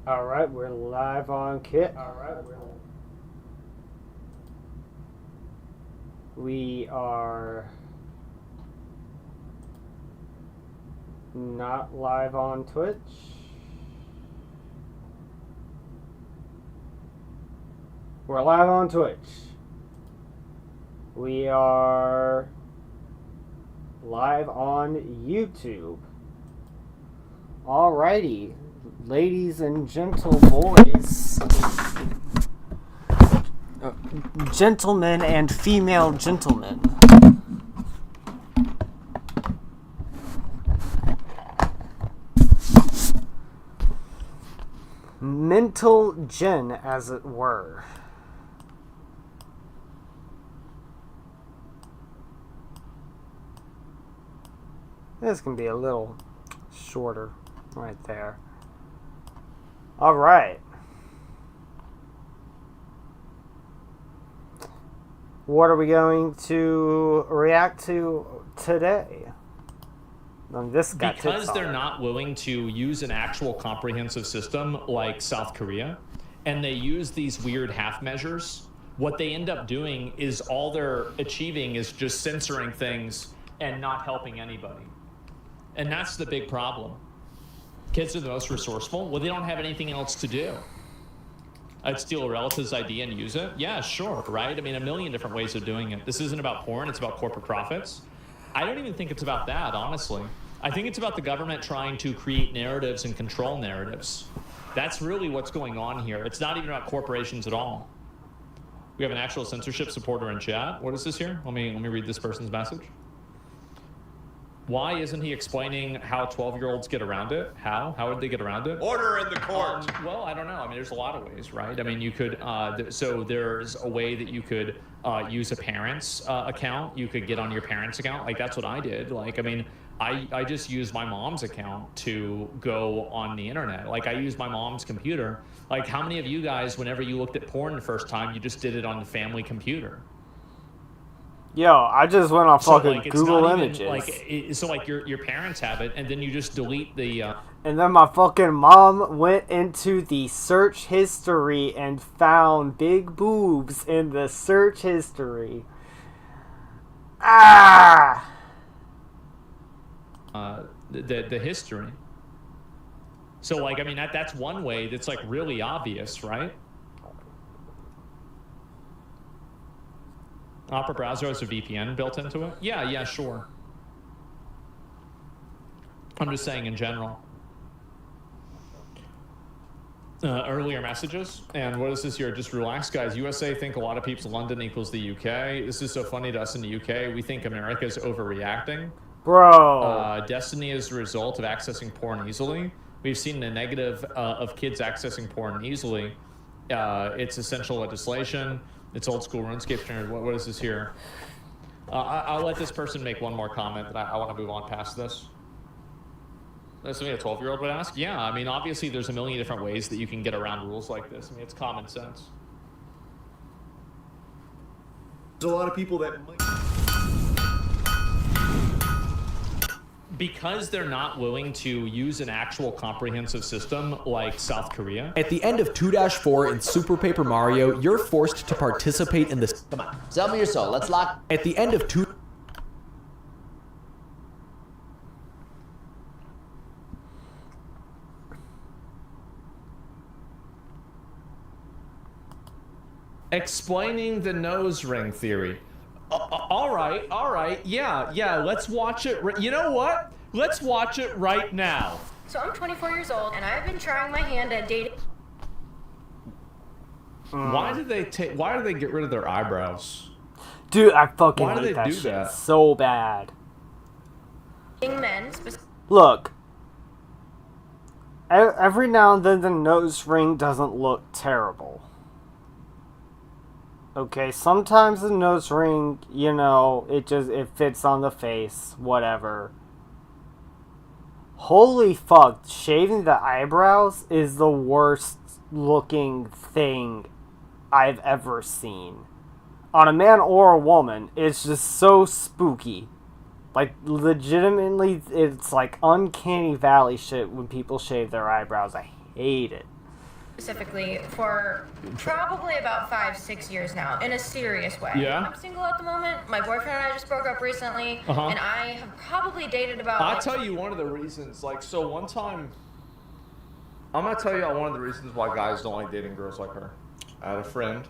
Alright, we're live on Kit. We are not live on Twitch. We're live on Twitch. We are live on YouTube. Alrighty, ladies and gentle boys, gentlemen and female gentlemen. Mental gen, as it were. This can be a little shorter right there. All right. What are we going to react to today? Because they're not willing to use an actual comprehensive system like South Korea, and they use these weird half measures, what they end up doing is all they're achieving is just censoring things and not helping anybody. And that's the big problem. Kids are the most resourceful. Well, they don't have anything else to do. I'd steal a relative's ID and use it. Yeah, sure, right? I mean, a million different ways of doing it. This isn't about porn. It's about corporate profits. I don't even think it's about that, honestly. I think it's about the government trying to create narratives and control narratives. That's really what's going on here. It's not even about corporations at all. We have an actual censorship supporter in chat. What is this here? Let me read this person's message. Why isn't he explaining how 12-year-olds get around it? How would they get around it? Order in the court. Well, I don't know. I mean, there's a lot of ways, right? I mean, you could, so there's a way that you could use a parent's account. You could get on your parent's account. Like, that's what I did. Like, I mean, I just used my mom's account to go on the internet. Like, I used my mom's computer. Like, how many of you guys, whenever you looked at porn the first time, you just did it on the family computer? Yo, I just went on fucking Google Images. So your parents have it, and then you just delete the... And then my fucking mom went into the search history and found big boobs in the search history. Ah! The history. So, like, I mean, that's one way that's, like, really obvious, right? Opera browser has a VPN built into it? Yeah, sure. I'm just saying in general. Earlier messages. And what is this here? Just relax, guys. USA think a lot of peeps London equals the UK. This is so funny to us in the UK. We think America's overreacting. Bro. Destiny is the result of accessing porn easily. We've seen the negative of kids accessing porn easily. It's essential legislation. It's old school RuneScape standard. What is this here? I'll let this person make one more comment, but I want to move on past this. That's something a 12-year-old would ask? Yeah, I mean, obviously there's a million different ways that you can get around rules like this. I mean, it's common sense. There's a lot of people that might... Because they're not willing to use an actual comprehensive system like South Korea. At the end of 2-4 in Super Paper Mario, you're forced to participate in this. Come on, sell me your soul. Let's lock. At the end of 2. Explaining the nose ring theory. All right. Yeah. Let's watch it. You know what? Let's watch it right now. So I'm 24 years old, and I've been trying my hand at dating. Why do they get rid of their eyebrows? Dude, I fucking Why do hate they that do shit that? so bad. Men. Look. Every now and then the nose ring doesn't look terrible. Okay, sometimes the nose ring, you know, it fits on the face, whatever. Holy fuck, shaving the eyebrows is the worst looking thing I've ever seen. On a man or a woman, it's just so spooky. Like, legitimately, it's like uncanny valley shit when people shave their eyebrows. I hate it. specifically for probably about 5-6 years now in a serious way. Yeah. I'm single at the moment. My boyfriend and I just broke up recently, and I have probably dated about. I'll tell you one of the reasons. Like, so one time, I'm gonna tell you one of the reasons why guys don't like dating girls like her. I had a friend.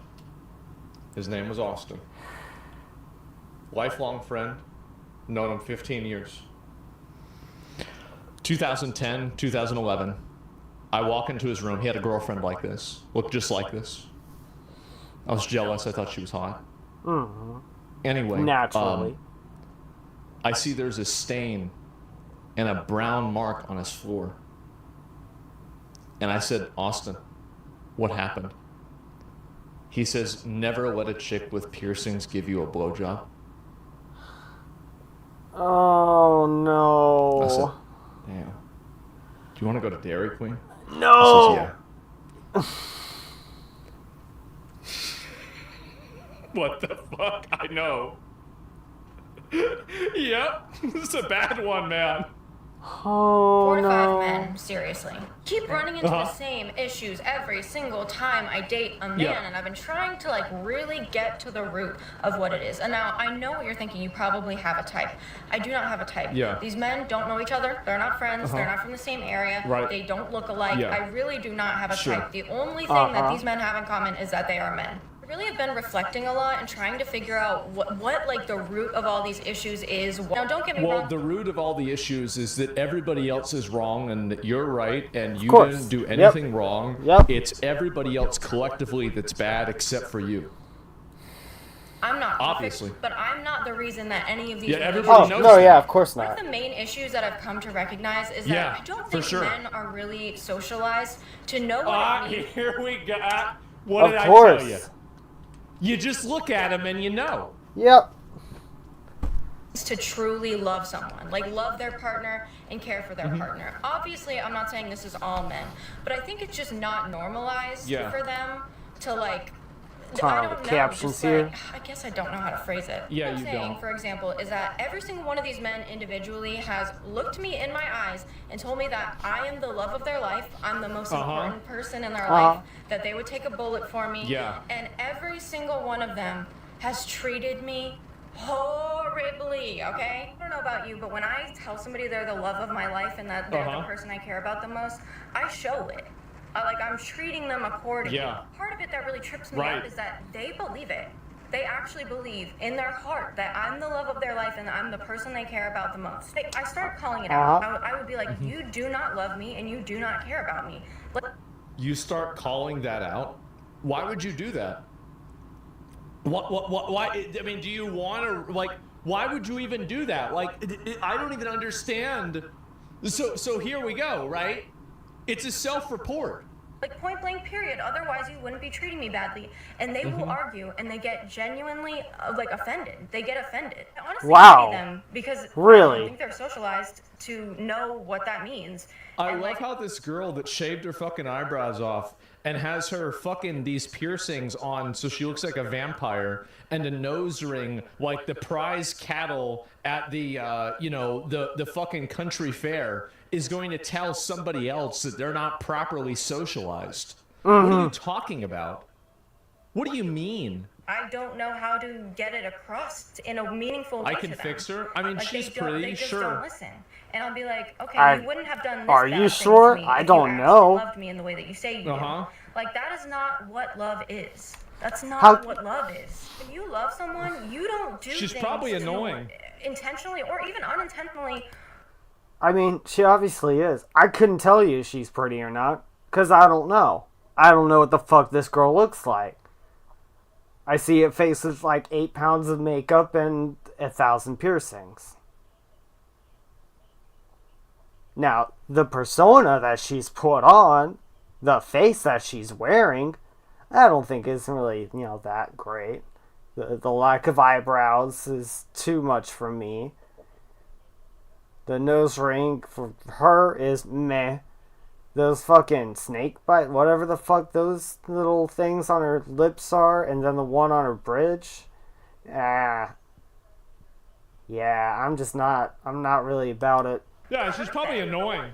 His name was Austin. Lifelong friend. Known him 15 years. 2010, 2011. I walk into his room. He had a girlfriend like this. Looked just like this. I was jealous. I thought she was hot. Mm-hmm. Anyway. Naturally. I see there's a stain and a brown mark on his floor. And I said, Austin, what happened? He says, never let a chick with piercings give you a blowjob. Oh, no. I said, damn. Do you want to go to Dairy Queen? No! He says, yeah. What the fuck? I know. Yep. This is a bad one, man. Oh, 4 to 5 no. men, seriously. Keep running into the same issues every single time I date a man, and I've been trying to like really get to the root of what it is. And now I know what you're thinking. You probably have a type. I do not have a type. Yeah. These men don't know each other. They're not friends. They're not from the same area. Right. They don't look alike. Yeah. I really do not have a Sure. type. The only thing that these men have in common is that they are men. I really have been reflecting a lot and trying to figure out what like the root of all these issues is. Now, don't get me Well, wrong. the root of all the issues is that everybody else is wrong and that you're right and you course. didn't do Yep. anything wrong. Yep. It's everybody else collectively that's bad except for you. I'm not perfect, Obviously. but I'm not the reason that any of these. Yeah, relationships- everybody Oh, knows no, that. yeah, of course One not. of the main issues that I've come to recognize is Yeah, that I don't for think sure. men are really socialized to know what it means Here we go. What Of did course. I tell you? You just look at him and you know. Yep. to truly love someone, like love their partner and care for Mm-hmm. their partner. Obviously, I'm not saying this is all men, but I think it's just not normalized Yeah. for them to like. Turn I on don't the know, captions just here. like, I guess I don't know how to phrase it. Yeah, what I'm you saying, don't. for example, is that every single one of these men individually has looked me in my eyes and told me that I am the love of their life. I'm the most important person in their life. That they would take a bullet for me. Yeah. And every single one of them has treated me horribly, okay? I don't know about you, but when I tell somebody they're the love of my life and that they're the person I care about the most, I show it. Like, I'm treating them accordingly. Yeah. Part of it that really trips me Right. up is that they believe it. They actually believe in their heart that I'm the love of their life and I'm the person they care about the most. I started calling it out. I would be like, you do not love me and you do not care about me. You start calling that out? Why would you do that? What, why? I mean, do you want to, like, why would you even do that? Like, I don't even understand. So here we go, right? It's a self-report. Like point blank period, otherwise you wouldn't be treating me badly. And they will argue and they get genuinely like offended. They get offended. I honestly Wow. pity them because I Really? don't think they're socialized to know what that means. I And, love like, how this girl that shaved her fucking eyebrows off and has her fucking these piercings on so she looks like a vampire and a nose ring like the prize cattle at the the fucking country fair is going to tell somebody else that they're not properly socialized. What are you talking about? What do you mean? I don't know how to get it across in a meaningful way. I can to them. fix her? I mean, Like, she's they don't- pretty, they just sure. Don't listen. And I'll be like, okay, I- you wouldn't have done this. Are bad you thing sure? to me I if don't you actually know. Loved me in the way that you say you do. Like that is not what love is. That's not How- what love is. When you love someone, you don't do. She's things probably to annoying. intentionally or even unintentionally. I mean, she obviously is. I couldn't tell you if she's pretty or not, because I don't know. I don't know what the fuck this girl looks like. I see it faces like 8 pounds of makeup and 1,000 piercings. Now, the persona that she's put on, the face that she's wearing, I don't think is really, that great. The lack of eyebrows is too much for me. The nose ring for her is meh. Those fucking snake bite, whatever the fuck those little things on her lips are, and then the one on her bridge. Yeah, I'm not really about it. Yeah, she's probably annoying.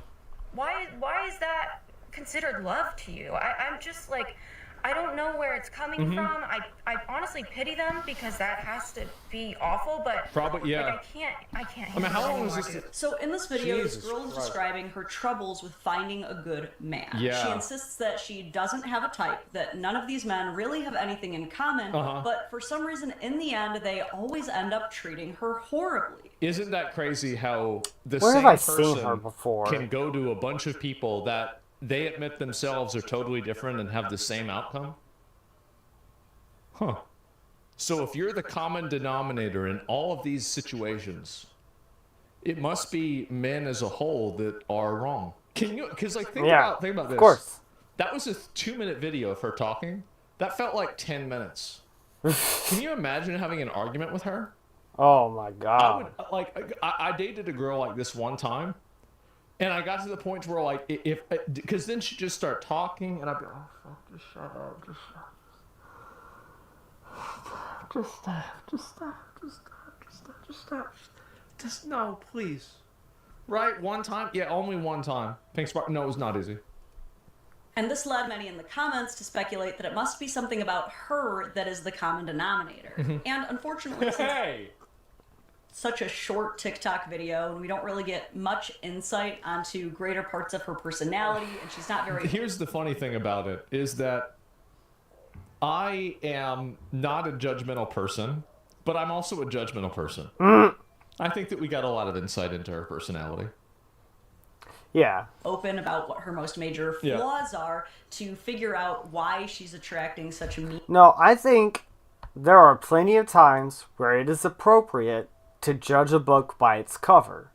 Why is that considered love to you. I'm just like, I don't know where it's coming from. I honestly pity them because that has to be awful, but Probably, yeah. like, I can't I mean, how long was anymore, this? dude. So in this video, Jesus this girl is Christ. describing her troubles with finding a good man. Yeah. She insists that she doesn't have a type, that none of these men really have anything in common, but for some reason, in the end, they always end up treating her horribly. Isn't that crazy how the Where same have I seen person her before? can go to a bunch of people that they admit themselves are totally different and have the same outcome? Huh. So if you're the common denominator in all of these situations, it must be men as a whole that are wrong. Can you, because like, think about this. Of course. That was a 2-minute video of her talking. That felt like 10 minutes. Can you imagine having an argument with her? Oh my I god. would, like, I dated a girl like this one time, and I got to the point where, like, because then she'd just start talking, and I'd be like, oh, fuck, just shut up, just stop. Just, no, please. Right, one time? Yeah, only one time. Pink Spark, no, it was not easy. And this led many in the comments to speculate that it must be something about her that is the common denominator. And unfortunately, since Hey! such a short TikTok video, and we don't really get much insight onto greater parts of her personality, and she's not very... Here's the funny thing about it, is that I am not a judgmental person, but I'm also a judgmental person. I think that we got a lot of insight into her personality. Yeah. open about what her most major flaws are to figure out why she's attracting such a mean... No, I think there are plenty of times where it is appropriate to judge a book by its cover.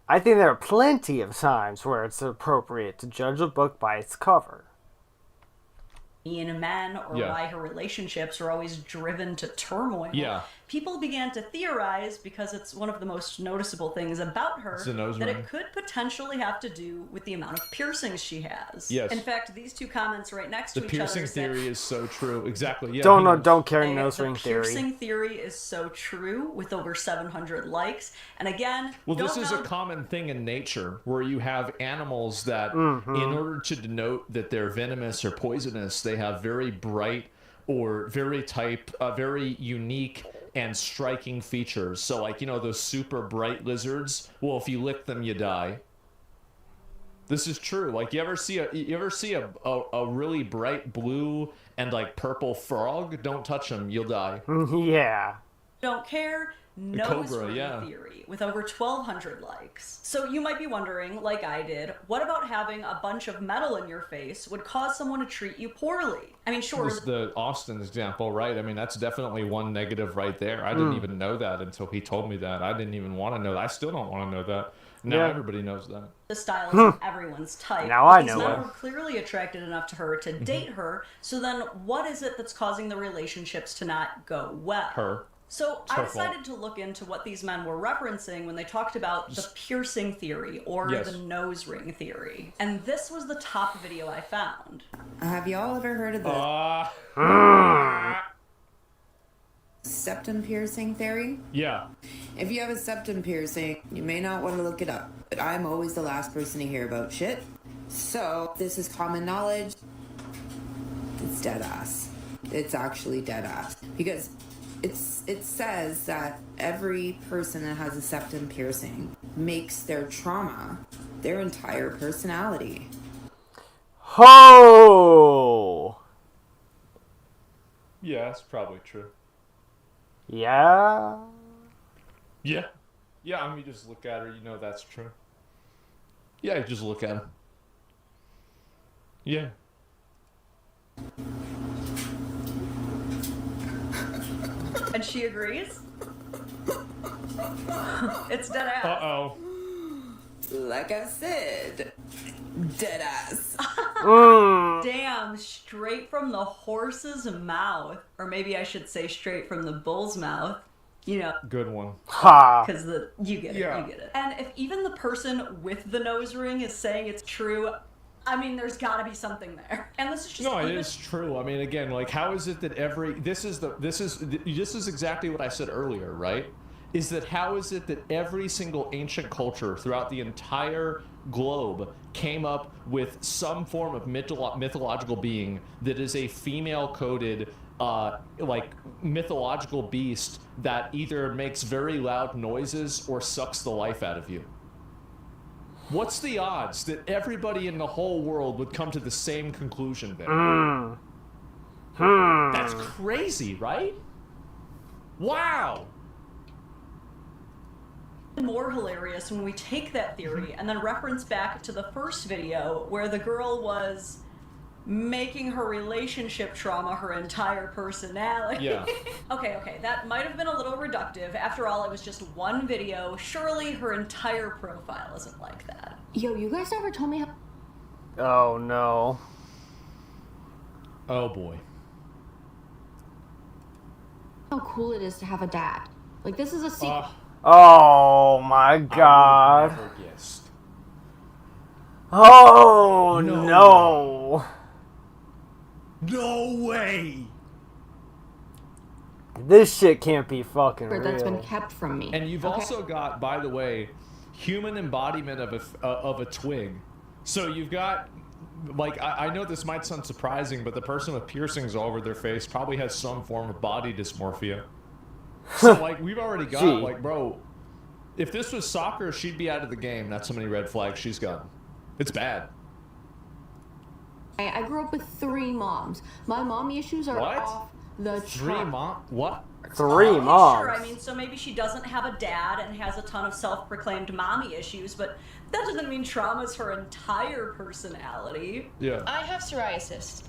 I think there are plenty of times where it's appropriate to judge a book by its cover. in men or why her relationships are always driven to turmoil. Yeah. People began to theorize, because it's one of the most noticeable things about her, that it could potentially have to do with the amount of piercings she has. Yes. In fact, these two comments right next to each other. The piercing theory is so true. Exactly. Yeah. Don't carry nose ring theory. The piercing theory is so true, with over 700 likes. And again, well, this is a common thing in nature, where you have animals that, in order to denote that they're venomous or poisonous, they have very bright or very unique and striking features. So, like, you know, those super bright lizards, well, if you lick them, you die. This is true. Like, you ever see a really bright blue and like purple frog? Don't touch them, you'll die. Yeah. Don't care. Nose ring theory with over 1,200 likes. So you might be wondering, like I did, what about having a bunch of metal in your face would cause someone to treat you poorly? I mean, sure. This is the Austin example, right? I mean, that's definitely one negative right there. I didn't even know that until he told me that. I didn't even want to know that. I still don't want to know that. Now everybody knows that. The style is everyone's type. Now I know These men it. were clearly attracted enough to her to date her. So then what is it that's causing the relationships to not go well? Her. So I decided to look into what these men were referencing when they talked about the piercing theory or the nose ring theory. And this was the top video I found. Have y'all ever heard of the septum piercing theory? Yeah. If you have a septum piercing, you may not want to look it up, but I'm always the last person to hear about shit. So this is common knowledge. It's dead ass. It's actually dead ass. Because it says that every person that has a septum piercing makes their trauma their entire personality. Ho! Yeah, that's probably true. Yeah? Yeah. Yeah, I mean, you just look at her, you know that's true. Yeah, you just look at her. Yeah. And she agrees? It's dead ass. Uh-oh. Like I said, dead ass. Damn, straight from the horse's mouth. Or maybe I should say straight from the bull's mouth. You know. Good one. Ha! Because you get it, you get it. And if even the person with the nose ring is saying it's true, I mean, there's got to be something there. And this is just... No, it is true. I mean, again, like, how is it that this is exactly what I said earlier, right? is that how is it that every single ancient culture throughout the entire globe came up with some form of mythological being that is a female-coded like mythological beast that either makes very loud noises or sucks the life out of you? What's the odds that everybody in the whole world would come to the same conclusion there? That's crazy, right? Wow. More hilarious when we take that theory and then reference back to the first video where the girl was making her relationship trauma her entire personality. Yeah. Okay, that might have been a little reductive. After all, it was just one video. Surely her entire profile isn't like that. Yo, you guys never told me how... Oh, no. Oh, boy. how cool it is to have a dad. Like, this is a secret. Oh, my God. I would never guessed. Oh, no. No way. This shit can't be fucking real. That's been kept from me. And you've also got, by the way, human embodiment of a twig. So you've got, like, I know this might sound surprising, but the person with piercings all over their face probably has some form of body dysmorphia. So, like, we've already got, like, bro, if this was soccer, she'd be out of the game. That's how many red flags she's got. It's bad. I grew up with 3 moms. My mommy issues are off the chart. 3 mom? What? 3 moms. Sure, I mean, so maybe she doesn't have a dad and has a ton of self-proclaimed mommy issues, but that doesn't mean trauma's her entire personality. Yeah. I have psoriasis.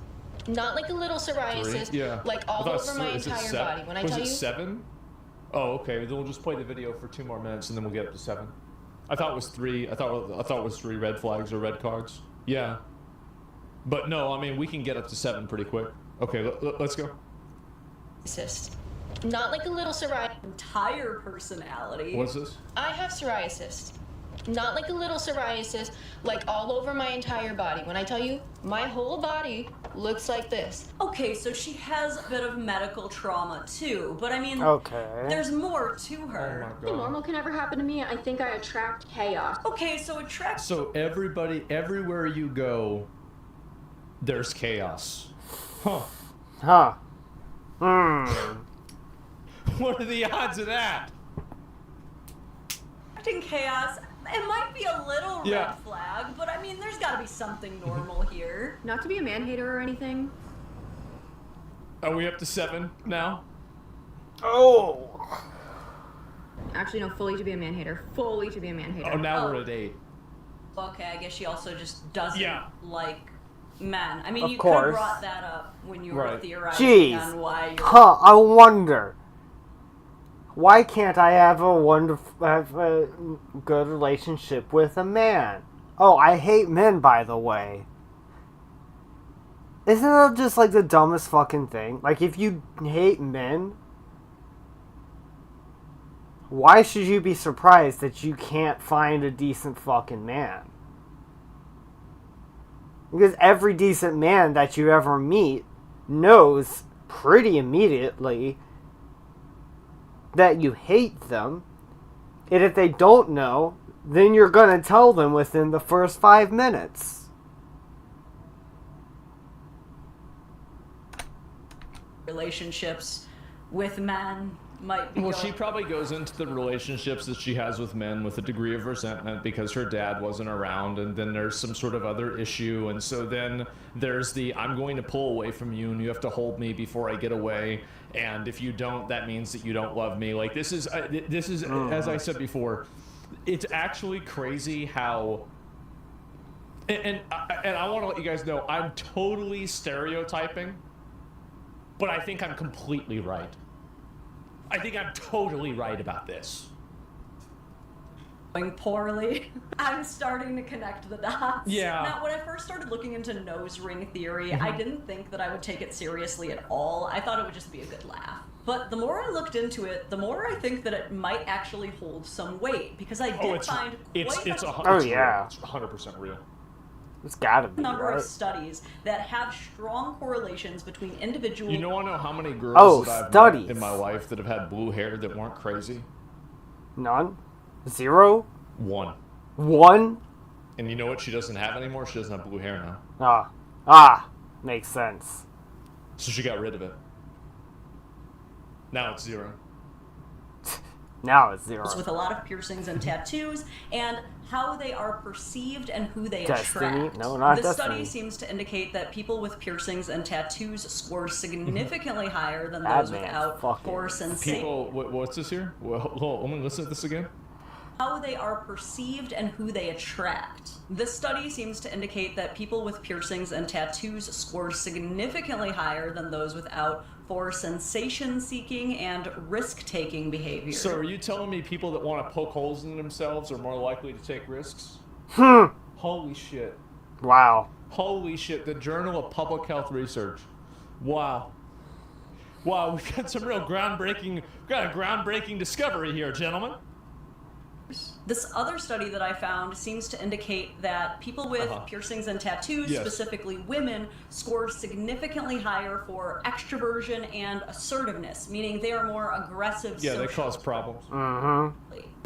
Not like a little psoriasis, 3? Yeah. like all over my is it entire 7? body. When I was tell it you 7? Oh, okay. Then we'll just play the video for 2 more minutes, and then we'll get up to 7. I thought it was 3. I thought it was 3 red flags or red cards. Yeah. But no, I mean, we can get up to 7 pretty quick. Okay, let's go. Not like a little psoriasis. Entire personality. What's this? I have psoriasis. Not like a little psoriasis, like all over my entire body. When I tell you, my whole body looks like this. Okay, so she has a bit of medical trauma too, but I mean, there's more to her. Oh my God. Nothing normal can ever happen to me. I think I attract chaos. Okay, so attract. So everybody, everywhere you go, there's chaos. Huh. Huh. What are the odds of that? Attracting chaos. It might be a little red flag, but I mean, there's gotta be something normal here. Not to be a man-hater or anything. Are we up to 7 now? Oh. Actually, no, fully to be a man-hater. Fully to be a man-hater. Oh, now we're at 8. Okay, I guess she also just doesn't like men. I mean, Of you could course. have brought that up when you were theorizing Jeez. on why you're... Huh, I wonder. Why can't I have a good relationship with a man? Oh, I hate men, by the way. Isn't that just like the dumbest fucking thing? Like, if you hate men, why should you be surprised that you can't find a decent fucking man? Because every decent man that you ever meet knows pretty immediately that you hate them, and if they don't know, then you're gonna tell them within the first 5 minutes. Relationships with men might be Well, she probably goes into the relationships that she has with men with a degree of resentment because her dad wasn't around, and then there's some sort of other issue, and so then there's the I'm going to pull away from you and you have to hold me before I get away, and if you don't, that means that you don't love me. Like, this is as I said before, it's actually crazy how and I want to let you guys know I'm totally stereotyping, but I think I'm completely right. I think I'm totally right about this. Going poorly. I'm starting to connect the dots. Yeah. Now, when I first started looking into nose ring theory, I didn't think that I would take it seriously at all. I thought it would just be a good laugh. But the more I looked into it, the more I think that it might actually hold some weight, because I did find it's quite a real. It's 100% real. It's gotta be, number right? of studies that have strong correlations between individuals. You know, I know how many girls that I've studies. met in my life that have had blue hair that weren't crazy. None? 0? 1. 1? And you know what she doesn't have anymore? She doesn't have blue hair now. Makes sense. So she got rid of it. Now it's 0. Now it's 0. With a lot of piercings and tattoos, and how they are perceived and who they Destiny? attract. No, not this Destiny. study seems to indicate that people with piercings and tattoos score significantly higher than That those man without fucking for sensation. People, what's this here? Well, hold on, let me listen to this again. How they are perceived and who they attract. This study seems to indicate that people with piercings and tattoos score significantly higher than those without for sensation-seeking and risk-taking behavior. So are you telling me people that want to poke holes in themselves are more likely to take risks? Holy shit. Wow. Holy shit, the Journal of Public Health Research. Wow. Wow, we've got some real groundbreaking discovery here, gentlemen. This other study that I found seems to indicate that people with piercings and tattoos, Yes. specifically women, score significantly higher for extroversion and assertiveness, meaning they are more aggressive Yeah, they socially. cause problems.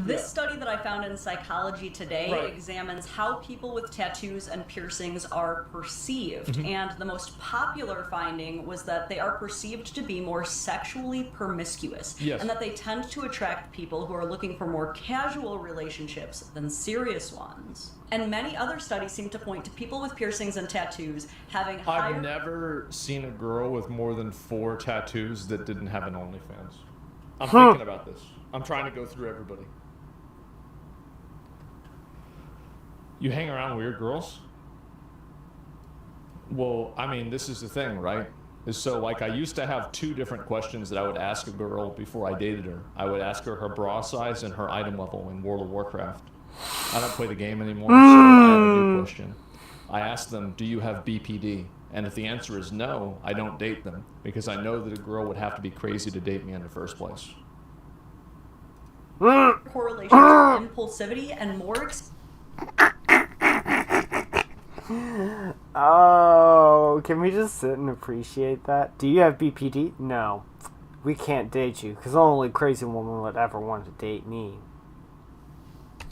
This study that I found in Psychology Today Right. examines how people with tattoos and piercings are perceived, and the most popular finding was that they are perceived to be more sexually promiscuous, Yes. and that they tend to attract people who are looking for more casual relationships than serious ones. And many other studies seem to point to people with piercings and tattoos having higher... I've never seen a girl with more than 4 tattoos that didn't have an OnlyFans. I'm thinking about this. I'm trying to go through everybody. You hang around weird girls? Well, I mean, this is the thing, right? Is so, like, I used to have 2 different questions that I would ask a girl before I dated her. I would ask her bra size and her item level in World of Warcraft. I don't play the game anymore, so I have a new question. I ask them, do you have BPD? And if the answer is no, I don't date them, because I know that a girl would have to be crazy to date me in the first place. correlation to impulsivity and more Oh, can we just sit and appreciate that? Do you have BPD? No. We can't date you, because only a crazy woman would ever want to date me.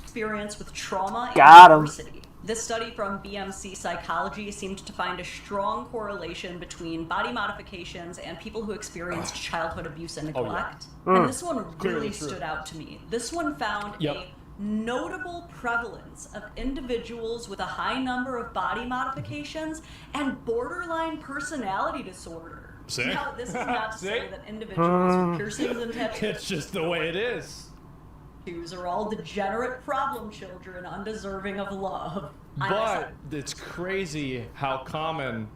experience with trauma Got and 'em. adversity. This study from BMC Psychology seemed to find a strong correlation between body modifications and people who experienced childhood abuse and neglect. And this one really stood out to me. This one found a notable prevalence of individuals with a high number of body modifications and borderline personality disorder. See? Now, this is not to say See? that individuals with piercings and tattoos It's just the way it is. are all degenerate problem children undeserving of love. But it's crazy how common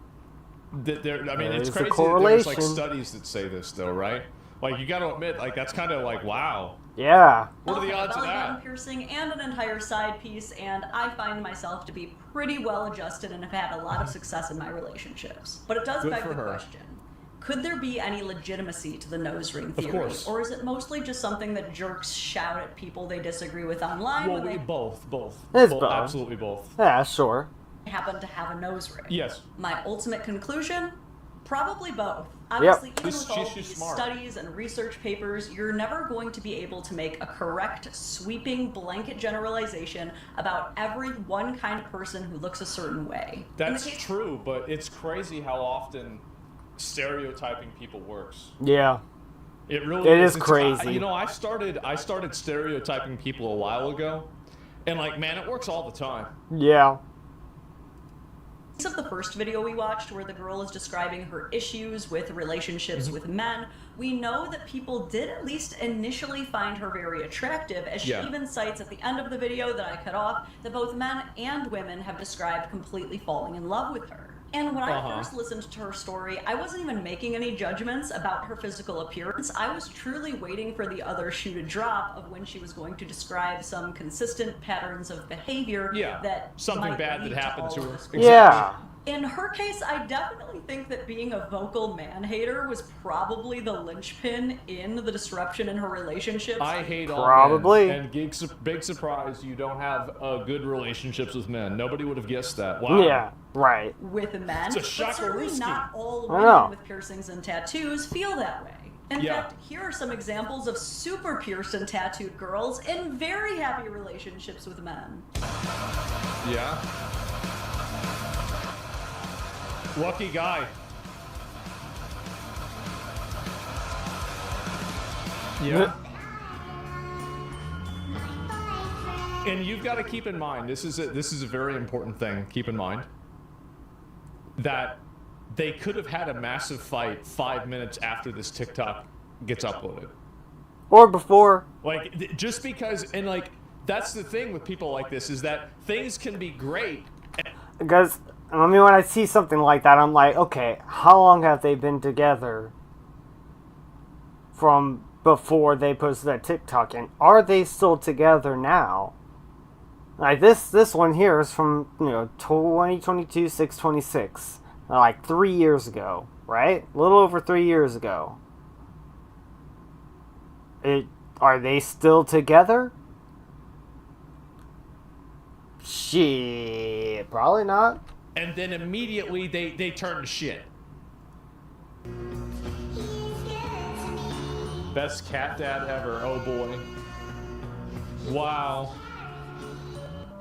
that there. I mean, There's it's a crazy that there's like correlation. studies that say this, though, right? Like, you got to admit, like, that's kind of like, wow. Yeah. What are the odds of belly button that? piercing and an entire side piece, and I find myself to be pretty well adjusted and have had a lot of success in my relationships. But it does Good beg for the her. question. Could there be any legitimacy to the nose ring theory? course. Or is it mostly just something that jerks shout at people they disagree with online Well, when both. It's both. Absolutely both. Yeah, sure. they happen to have a nose ring? Yes. My ultimate conclusion? Probably both. Obviously, even She's- with all she's these smart. studies and research papers, you're never going to be able to make a correct, sweeping blanket generalization about every one kind of person who looks a certain way. In the That's case- true, but it's crazy how often stereotyping people works. Yeah. It really It is It's- crazy. You know, I started stereotyping people a while ago, and like, man, it works all the time. Yeah. of the first video we watched where the girl is describing her issues with relationships with men, we know that people did at least initially find her very attractive, as she even cites at the end of the video that I cut off that both men and women have described completely falling in love with her. And when I first listened to her story, I wasn't even making any judgments about her physical appearance. I was truly waiting for the other shoe to drop of when she was going to describe some consistent patterns of behavior that something might bad lead that happened all to of her. this. Yeah. In her case, I definitely think that being a vocal man-hater was probably the linchpin in the disruption in her relationships. I hate all Probably. men. And big surprise, you don't have good relationships with men. Nobody would have guessed that. Wow. Yeah. Right. with men, It's a but certainly shakaruski. not all I know. women with piercings and tattoos feel that way. In fact, here are some examples of super pierced and tattooed girls in very happy relationships with men. Yeah. Lucky guy. Yeah. And you've got to keep in mind, this is a very important thing. Keep in mind that they could have had a massive fight 5 minutes after this TikTok gets uploaded. Or before. Like, just because, and like, that's the thing with people like this, is that things can be great. Because, I mean, when I see something like that, I'm like, okay, how long have they been together from before they posted that TikTok? And are they still together now? Like, this one here is from, 2022, 6/26. Like 3 years ago, right? A little over 3 years ago. Are they still together? Shit, probably not. And then immediately they turn to shit. Best cat dad ever. Oh boy. Wow.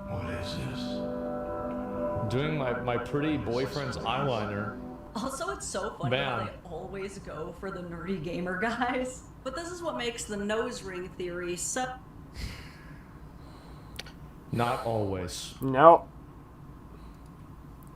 What is this? Doing my pretty boyfriend's eyeliner. Also, it's so funny how they always go for the nerdy gamer guys. But this is what makes the nose ring theory so... Not always. No.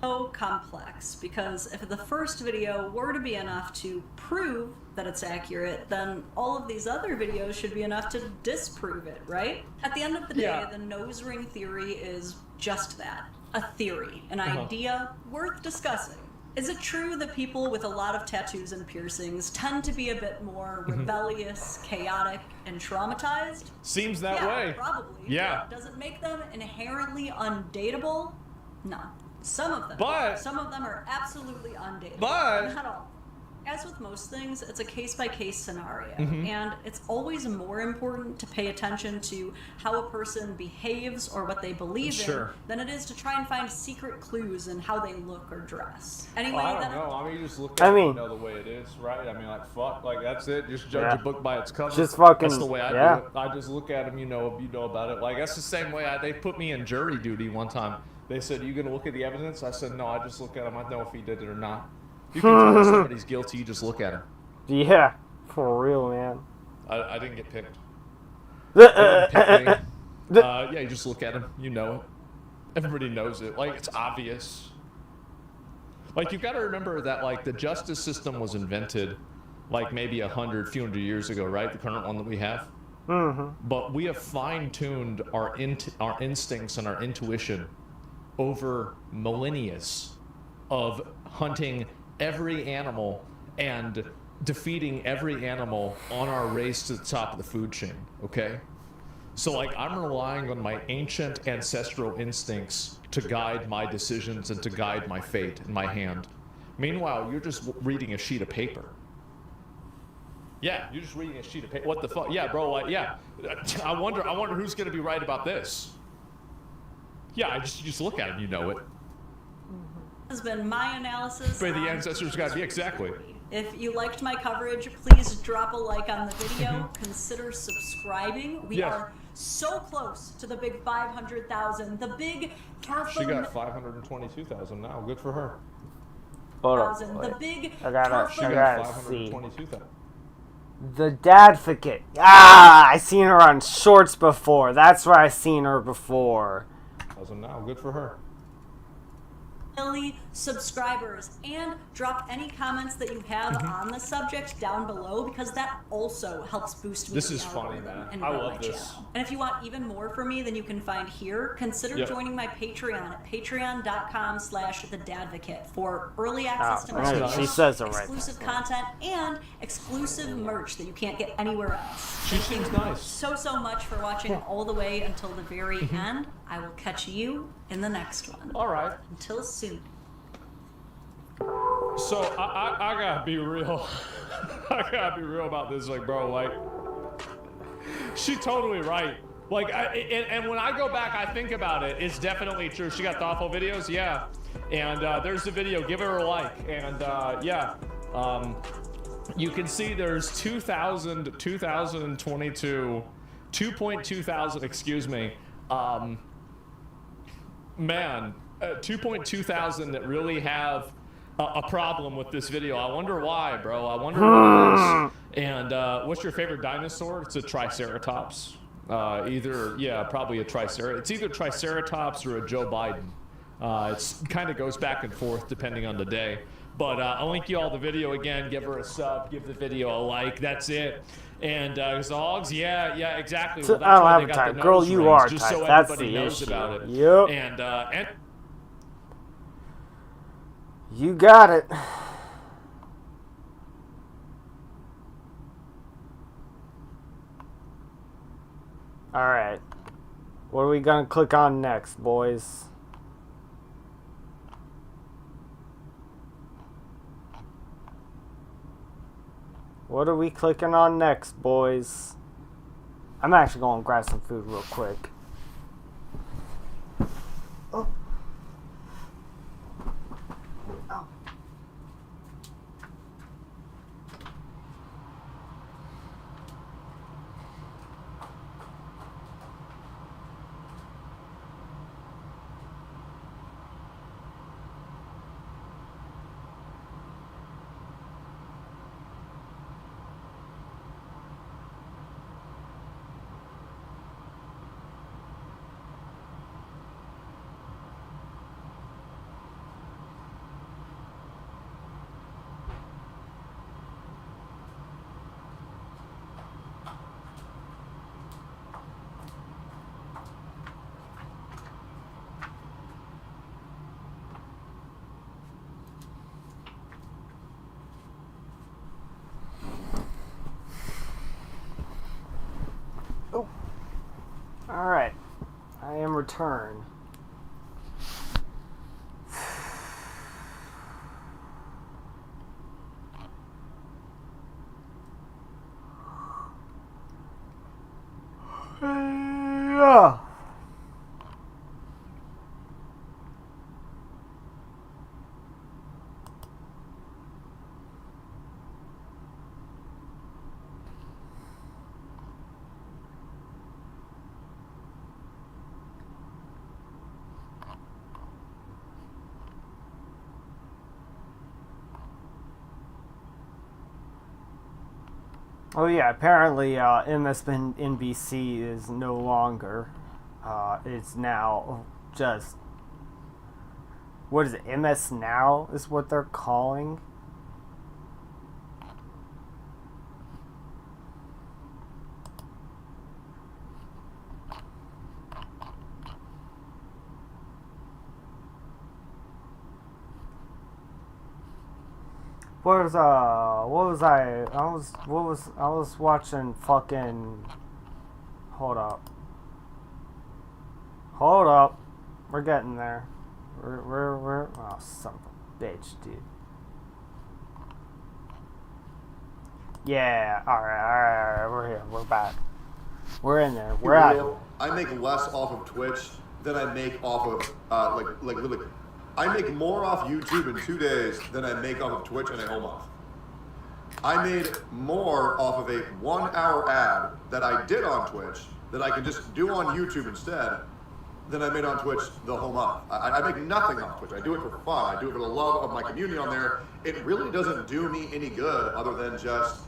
So complex, because if the first video were to be enough to prove that it's accurate, then all of these other videos should be enough to disprove it, right? At the end of the day, the nose ring theory is just that. A theory, an idea worth discussing. Is it true that people with a lot of tattoos and piercings tend to be a bit more rebellious, chaotic, and traumatized? Seems that way. Probably. Yeah. Does it make them inherently undateable? No. Some of them. But some of them are absolutely undateable. But not all. As with most things, it's a case-by-case scenario, and it's always more important to pay attention to how a person behaves or what they believe in than it is to try and find secret clues in how they look or dress. Anyway, I don't know. I mean, you just look at it and know the way it is, right? I mean, like, fuck, like, that's it. Just judge a book by its cover. Just fucking, that's the way I do it. I just look at them, you know about it. Like, that's the same way they put me in jury duty one time. They said, you gonna look at the evidence? I said, no, I just look at him. I know if he did it or not. You can tell if somebody's guilty, you just look at him. Yeah, for real, man. I didn't get picked. They didn't pick me. Yeah, you just look at him, you know it. Everybody knows it. Like, it's obvious. Like, you've got to remember that, like, the justice system was invented, like, maybe a few hundred years ago, right? The current one that we have. But we have fine-tuned our instincts and our intuition over millennia of hunting every animal and defeating every animal on our race to the top of the food chain, okay? So, like, I'm relying on my ancient ancestral instincts to guide my decisions and to guide my fate in my hand. Meanwhile, you're just reading a sheet of paper. Yeah, you're just reading a sheet of paper. What the fuck? Yeah, bro, like, yeah. I wonder who's gonna be right about this. Yeah, you just look at it, you know it. Has been my analysis. Where the ancestors got me, exactly. If you liked my coverage, please drop a like on the video. Consider subscribing. We are so close to the big 500,000. The big She got 522,000 now. Good for her. Hold on. The big She got 522,000. The Dadvocate. Ah, I seen her on shorts before. That's where I seen her before. Now, good for her. Subscribers, and drop any comments that you have on the subject down below, because that also helps boost me. This is funny, man. And I love this. channel. And if you want even more from me than you can find here, consider joining my Patreon at patreon.com/thedadvocate for early access to my videos, she says it exclusive content, and exclusive merch that you can't get anywhere else. She seems nice. So much for watching all the way until the very end. I will catch you in the next one. All right. Until soon. So I gotta be real. I gotta be real about this, like, bro, like, she totally right. Like, and when I go back, I think about it. It's definitely true. She got thoughtful videos, yeah. And there's the video. Give her a like. And yeah, you can see there's 2022, 2.2 thousand, excuse me, 2.2 thousand that really have a problem with this video. I wonder why, bro. I wonder what it is. And what's your favorite dinosaur? It's a Triceratops. Probably a Triceratops. It's either Triceratops or a Joe Biden. It kind of goes back and forth depending on the day. But I'll link you all the video again. Give her a sub. Give the video a like. That's it. And Zogs, yeah, exactly. Well, that's I don't why have they a got type. the Girl, nose you rings, are just type. so That's everybody the knows issue. about it. Yep. And you got it. Alright. What are we gonna click on next, boys? What are we clicking on next, boys? I'm actually going to grab some food real quick. Oh. Oh. Alright, I am returned. Yeah. Oh yeah, apparently MSNBC is no longer. It's now just... What is it? MS Now is what they're calling? I was watching fucking... Hold up. We're getting there. We're oh, son of a bitch, dude. Yeah, alright, we're here, we're back. We're in there, we're at it. I make less off of Twitch than I make off of, like literally, I make more off YouTube in 2 days than I make off of Twitch in a whole month. I made more off of a 1 hour ad that I did on Twitch that I can just do on YouTube instead than I made on Twitch the whole month. I make nothing on Twitch. I do it for fun. I do it for the love of my community on there. It really doesn't do me any good other than just,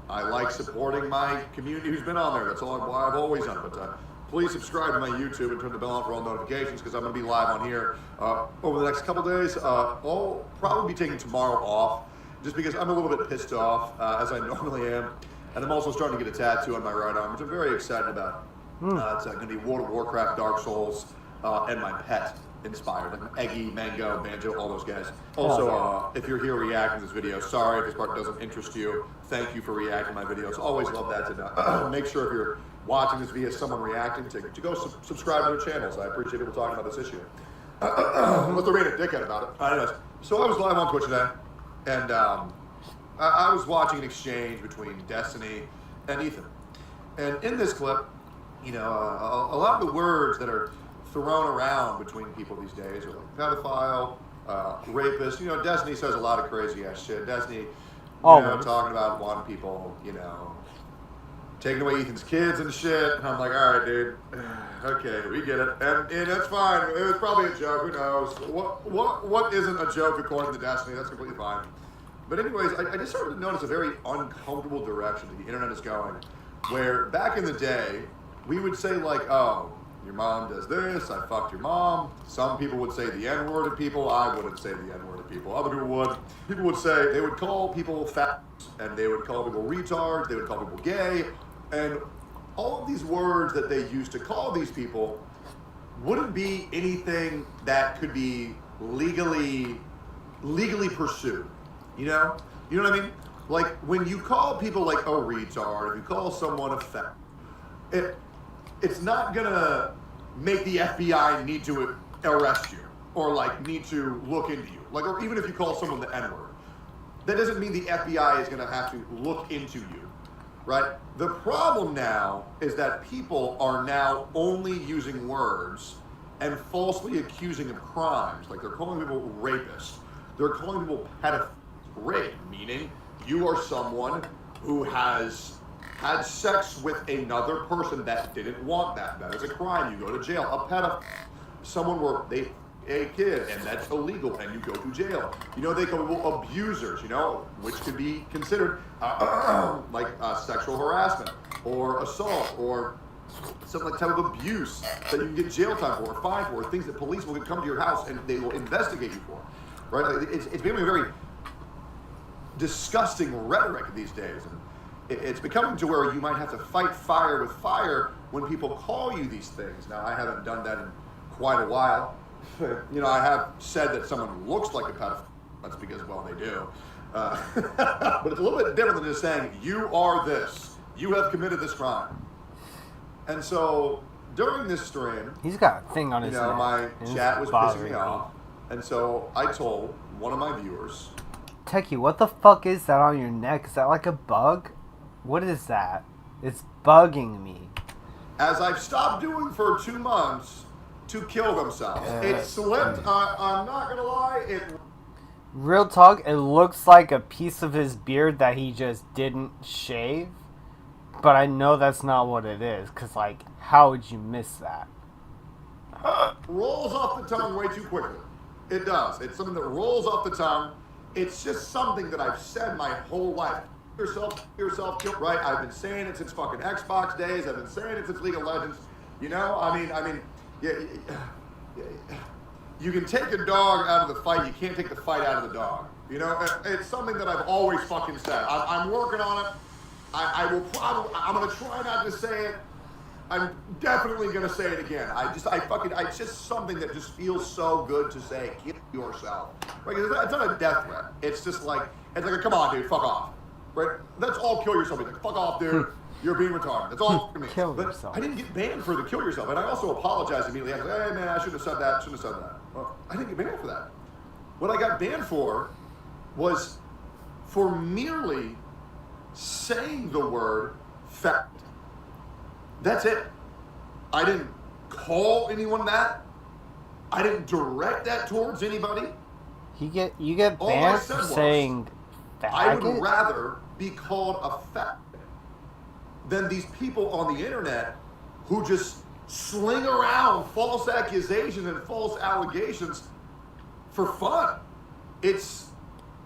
I like supporting my community who's been on there. That's all why I've always done it. But please subscribe to my YouTube and turn the bell on for all notifications because I'm going to be live on here over the next couple days. I'll probably be taking tomorrow off just because I'm a little bit pissed off, as I normally am. And I'm also starting to get a tattoo on my right arm, which I'm very excited about. It's going to be World of Warcraft, Dark Souls, and my pet inspired. Eggy, Mango, Banjo, all those guys. Also, if you're here reacting to this video, sorry if this part doesn't interest you. Thank you for reacting to my videos. Always love that to make sure if you're watching this via someone reacting to go subscribe to their channels. I appreciate people talking about this issue. Unless they're being a dickhead about it. Anyways, so I was live on Twitch today, and I was watching an exchange between Destiny and Ethan. And in this clip, you know, a lot of the words that are thrown around between people these days are like pedophile, rapist. You know, Destiny says a lot of crazy ass shit. Destiny Always. talking about wanting people, taking away Ethan's kids and shit. And I'm like, all right, dude. Okay, we get it. And that's fine. It was probably a joke. Who knows? What isn't a joke according to Destiny? That's completely fine. But anyways, I just started to notice a very uncomfortable direction that the internet is going. Where back in the day, we would say like, oh, your mom does this, I fucked your mom. Some people would say the N-word to people. I wouldn't say the N-word to people. Other people would. People would say, they would call people fat, and they would call people retards, they would call people gay. And all of these words that they used to call these people wouldn't be anything that could be legally pursued. You know what I mean? Like when you call people like a retard, if you call someone a fat, it's not gonna make the FBI need to arrest you or like need to look into you. Like, or even if you call someone the N-word, that doesn't mean the FBI is gonna have to look into you. Right? The problem now is that people are now only using words and falsely accusing of crimes. Like they're calling people rapists. They're calling people pedophiles. Rape, meaning you are someone who has had sex with another person that didn't want that. That is a crime. You go to jail. A pedophile, someone where they a kid, and that's illegal, and you go to jail. They call people abusers, which could be considered like sexual harassment or assault or some like type of abuse that you can get jail time for or fine for, things that police will come to your house and they will investigate you for. Right? Like, it's becoming a very disgusting rhetoric these days. And it's becoming to where you might have to fight fire with fire when people call you these things. Now, I haven't done that in quite a while. I have said that someone looks like a pedophile. That's because, well, they do. But it's a little bit different than just saying, you are this. You have committed this crime. And so, during this stream, he's got a thing on his neck. My chat was pissing me off. And so, I told one of my viewers, Techie, what the fuck is that on your neck? Is that like a bug? What is that? It's bugging me. As I've stopped doing for 2 months to kill themselves. It slipped. I'm not gonna lie. Real talk, it looks like a piece of his beard that he just didn't shave. But I know that's not what it is. Because, like, how would you miss that? Rolls off the tongue way too quickly. It does. It's something that rolls off the tongue. It's just something that I've said my whole life. Yourself, right? I've been saying it since fucking Xbox days. I've been saying it since League of Legends. I mean, yeah, you can take a dog out of the fight. You can't take the fight out of the dog. It's something that I've always fucking said. I'm working on it. I'm gonna try not to say it. I'm definitely gonna say it again. It's just something that just feels so good to say. Kill yourself. Right? It's not a death threat. It's just like, come on, dude, fuck off. Right? That's all kill yourself. It's like, fuck off, dude. You're being retarded. That's all for me. Kill yourself. I didn't get banned for the kill yourself. And I also apologized immediately. I was like, hey, man, I shouldn't have said that. Well, I didn't get banned for that. What I got banned for was for merely saying the word fat. That's it. I didn't call anyone that. I didn't direct that towards anybody. You get banned for saying faggot? I would rather be called a fat than these people on the internet who just sling around false accusations and false allegations for fun. It's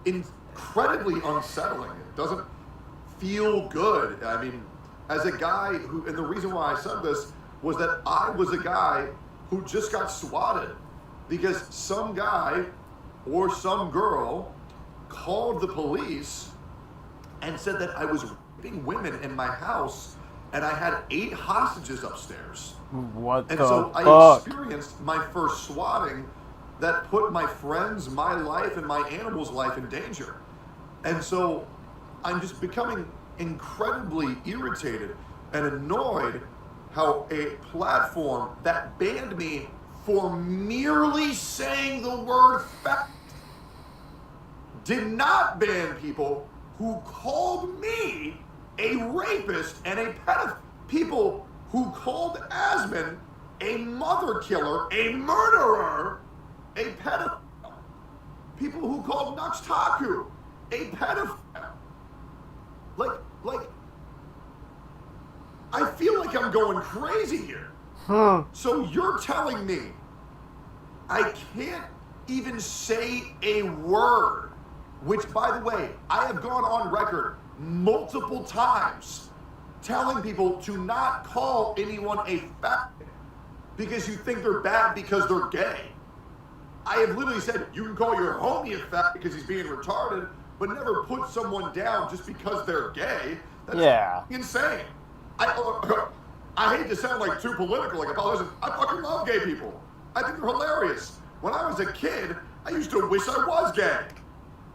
incredibly unsettling. It doesn't feel good. I mean, as a guy who, and the reason why I said this was that I was a guy who just got swatted because some guy or some girl called the police and said that I was raping women in my house and I had 8 hostages upstairs. What and the so fuck? I experienced my first swatting that put my friends, my life, and my animal's life in danger. And so I'm just becoming incredibly irritated and annoyed how a platform that banned me for merely saying the word fat did not ban people who called me a rapist and a pedophile. People who called Asmon a mother killer, a murderer, a pedophile. People who called Nuxtaku a pedophile. like, I feel like I'm going crazy here. So you're telling me I can't even say a word, which, by the way, I have gone on record multiple times telling people to not call anyone a fat because you think they're bad because they're gay. I have literally said you can call your homie a fat because he's being retarded, but never put someone down just because they're gay. That's insane. I hate to sound like too political, like a politician. I fucking love gay people. I think they're hilarious. When I was a kid, I used to wish I was gay.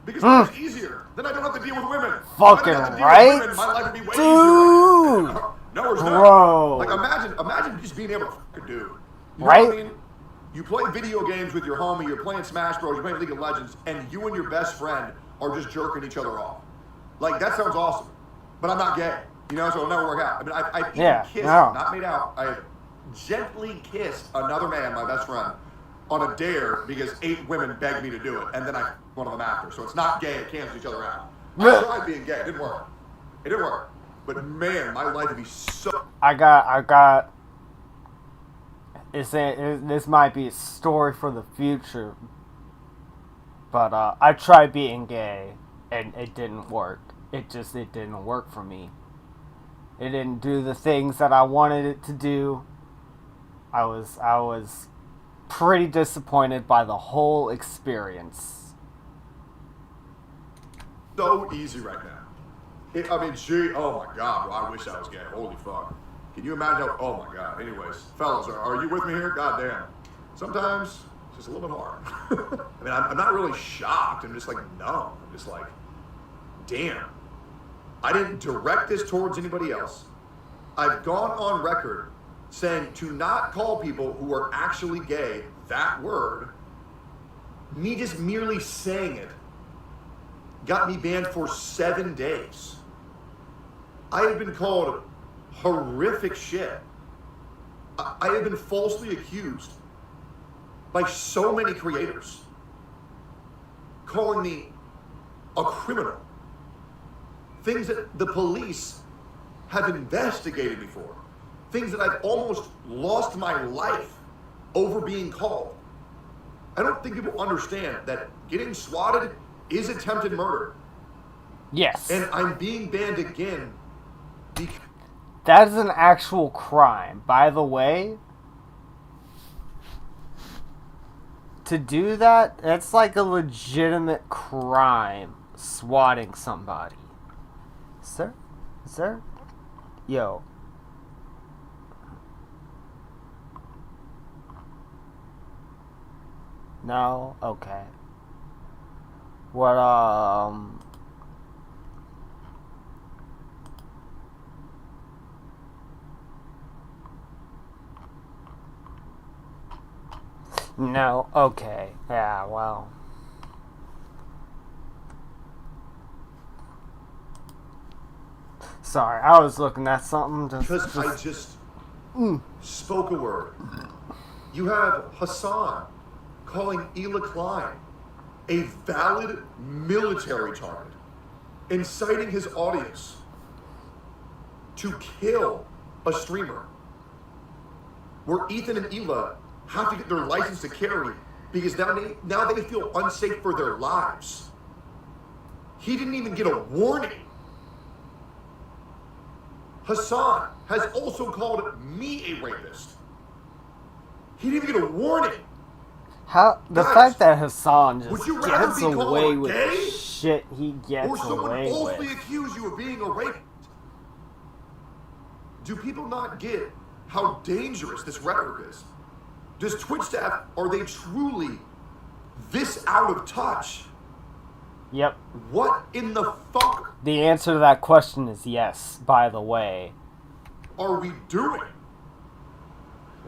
Because it was easier. Then I don't have to deal with women. Fucking right? Women, my life would be way easier. No, it's bro. Like imagine just being able to fucking do. You know right? what I mean? You play video games with your homie, you're playing Smash Bros, you're playing League of Legends, and you and your best friend are just jerking each other off. Like, that sounds awesome. But I'm not gay. You know, so it'll never work out. I mean, I've even kissed, not made out, I have gently kissed another man, my best friend, on a dare because 8 women begged me to do it, and then I one of them after. So it's not gay, it cancels each other out. I tried being gay, it didn't work. It didn't work. But man, my life would be so... I got... This might be a story for the future, but I tried being gay, and it didn't work. It didn't work for me. It didn't do the things that I wanted it to do. I was pretty disappointed by the whole experience. So easy right now. Oh my God, bro, I wish I was gay. Holy fuck. Can you imagine how, oh my God. Anyways, fellas, are you with me here? God damn. Sometimes it's just a little bit hard. I mean, I'm not really shocked. I'm just like, numb. I'm just like, damn. I didn't direct this towards anybody else. I've gone on record saying to not call people who are actually gay that word. Me just merely saying it got me banned for 7 days. I have been called horrific shit. I have been falsely accused by so many creators, calling me a criminal. Things that the police have investigated me for. Things that I've almost lost my life over being called. I don't think people understand that getting swatted is attempted murder. Yes. And I'm being banned again. That is an actual crime. By the way, to do that, that's like a legitimate crime, swatting somebody. Sir? Yo. No? Okay. What, No? Okay. Yeah, well. Sorry, I was looking at something. Because I just spoke a word. You have Hassan calling Ela Klein a valid military target, inciting his audience to kill a streamer, where Ethan and Ela have to get their license to carry because now they feel unsafe for their lives. He didn't even get a warning. Hassan has also called me a rapist. He didn't even get a warning. How the Guys, fact that Hassan would just you rather gets be called away with gay, the shit he gets or someone away falsely with. accuse you of being a rapist? Do people not get how dangerous this rhetoric is? Does Twitch staff, are they truly this out of touch? Yep. What in the fuck The answer to that question is yes, by the way. are we doing?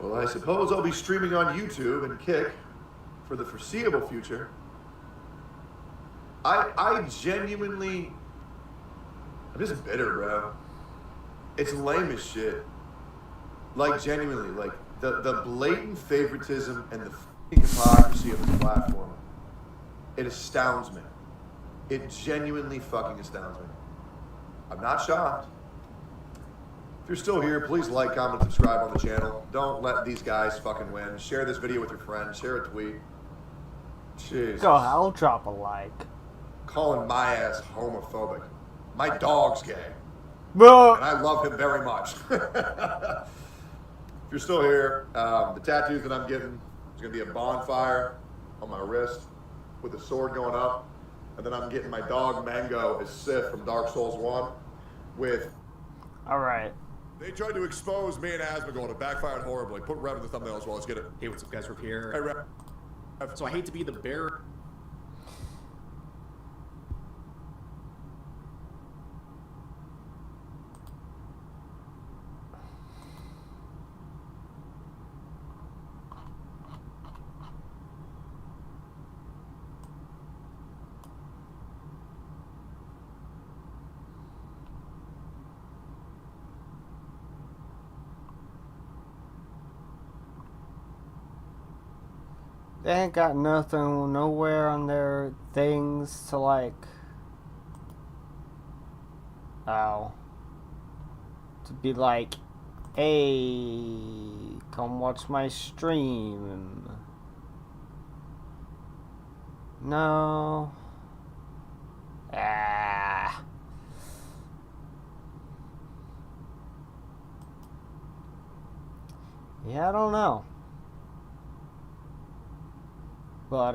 Well, I suppose I'll be streaming on YouTube and Kick for the foreseeable future. I genuinely, I'm just bitter, bro. It's lame as shit. Like, genuinely, like, the blatant favoritism and the fucking hypocrisy of this platform, it astounds me. It genuinely fucking astounds me. I'm not shocked. If you're still here, please like, comment, subscribe on the channel. Don't let these guys fucking win. Share this video with your friends. Share a tweet. Jeez. Go, I'll drop a like. Calling my ass homophobic. My dog's gay. But And I love him very much. If you're still here, the tattoos that I'm getting is going to be a bonfire on my wrist with a sword going up. And then I'm getting my dog Mango as Sith from Dark Souls 1 with... alright. They tried to expose me and Asmongold. It backfired horribly. Put Rev in the thumbnail as well. Let's get it. Hey, what's up, guys? We're here. Hey, Rev. So I hate to be the bearer. They ain't got nothing, nowhere on their things to like... ow. To be like, hey, come watch my stream. No. Ah. Yeah, I don't know. But,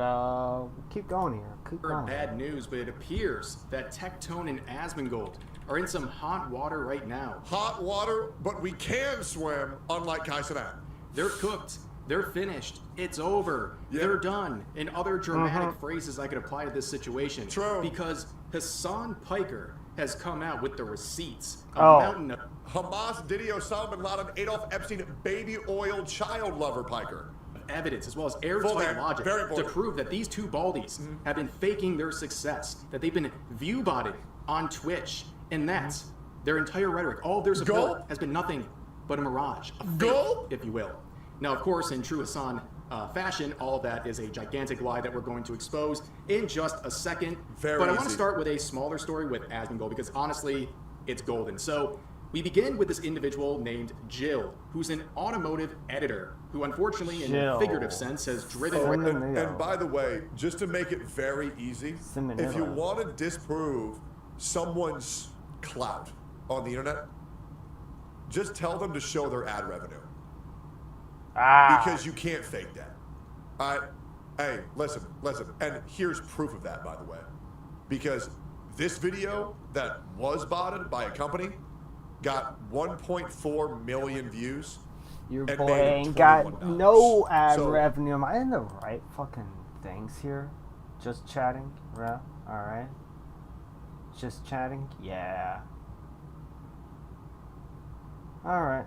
keep going here. Keep going. Bad news, but it appears that Tectone and Asmongold are in some hot water right now. Hot water, but we can swim, unlike Kaisenat. They're cooked. They're finished. It's over. Yep. They're done. And other dramatic phrases I could apply to this situation. True. Because Hassan Piker has come out with the receipts. A Oh. mountain of Hamas, Diddy, Osama bin Laden, Adolf Epstein, baby oil child lover Piker. evidence as well as Full airtight name. logic Very to important. prove that these two baldies have been faking their success, that they've been view-botted on Twitch, and that their entire rhetoric, all of their support Gulp. has been nothing but a mirage, a fake, Gulp. if you will. Now, of course, in true Hassan fashion, all of that is a gigantic lie that we're going to expose in just a second. Very but I want to easy. start with a smaller story with Asmongold because honestly, it's golden. So we begin with this individual named Jill, who's an automotive editor who unfortunately, in Jill. a figurative sense, has driven... Oh, Cinnamon. and by the way, just to make it very easy, Cinnamon. if you want to disprove someone's clout on the internet, just tell them to show their ad revenue. Ah. Because you can't fake that. Hey, listen. And here's proof of that, by the way. Because this video that was botted by a company got 1.4 million views. Your and boy made ain't got $21. no ad So- revenue. Am I in the right fucking things here? Just chatting? Yeah. Alright. Just chatting? Yeah. Alright.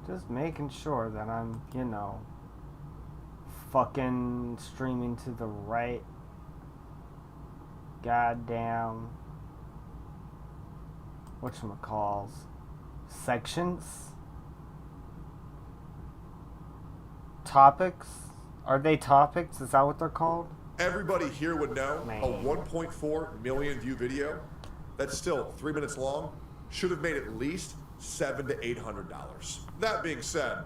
Just making sure that I'm, you know, fucking streaming to the right goddamn whatchamacalls sections? Topics? Are they topics? Is that what they're called? Everybody here would know Man. a 1.4 million view video that's still 3 minutes long should have made at least $700 to $800. That being said,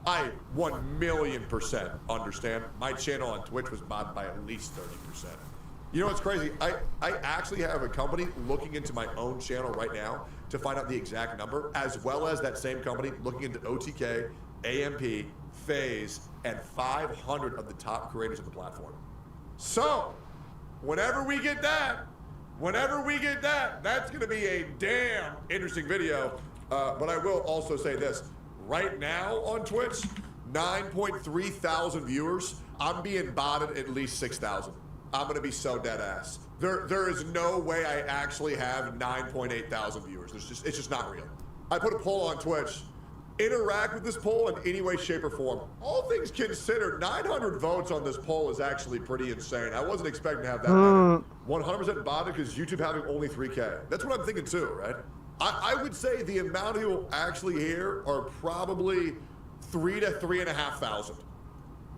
I 1,000,000% understand my channel on Twitch was bought by at least 30%. You know what's crazy? I actually have a company looking into my own channel right now to find out the exact number, as well as that same company looking into OTK, AMP, FaZe, and 500 of the top creators of the platform. So, whenever we get that, that's going to be a damn interesting video. But I will also say this. Right now on Twitch, 9.3 thousand viewers. I'm being botted at least 6,000. I'm going to be so dead ass. There is no way I actually have 9.8 thousand viewers. It's just not real. I put a poll on Twitch. Interact with this poll in any way, shape, or form. All things considered, 900 votes on this poll is actually pretty insane. I wasn't expecting to have that many. 100% botted because YouTube having only 3K. That's what I'm thinking too, right? I would say the amount of people actually here are probably 3 to 3,500.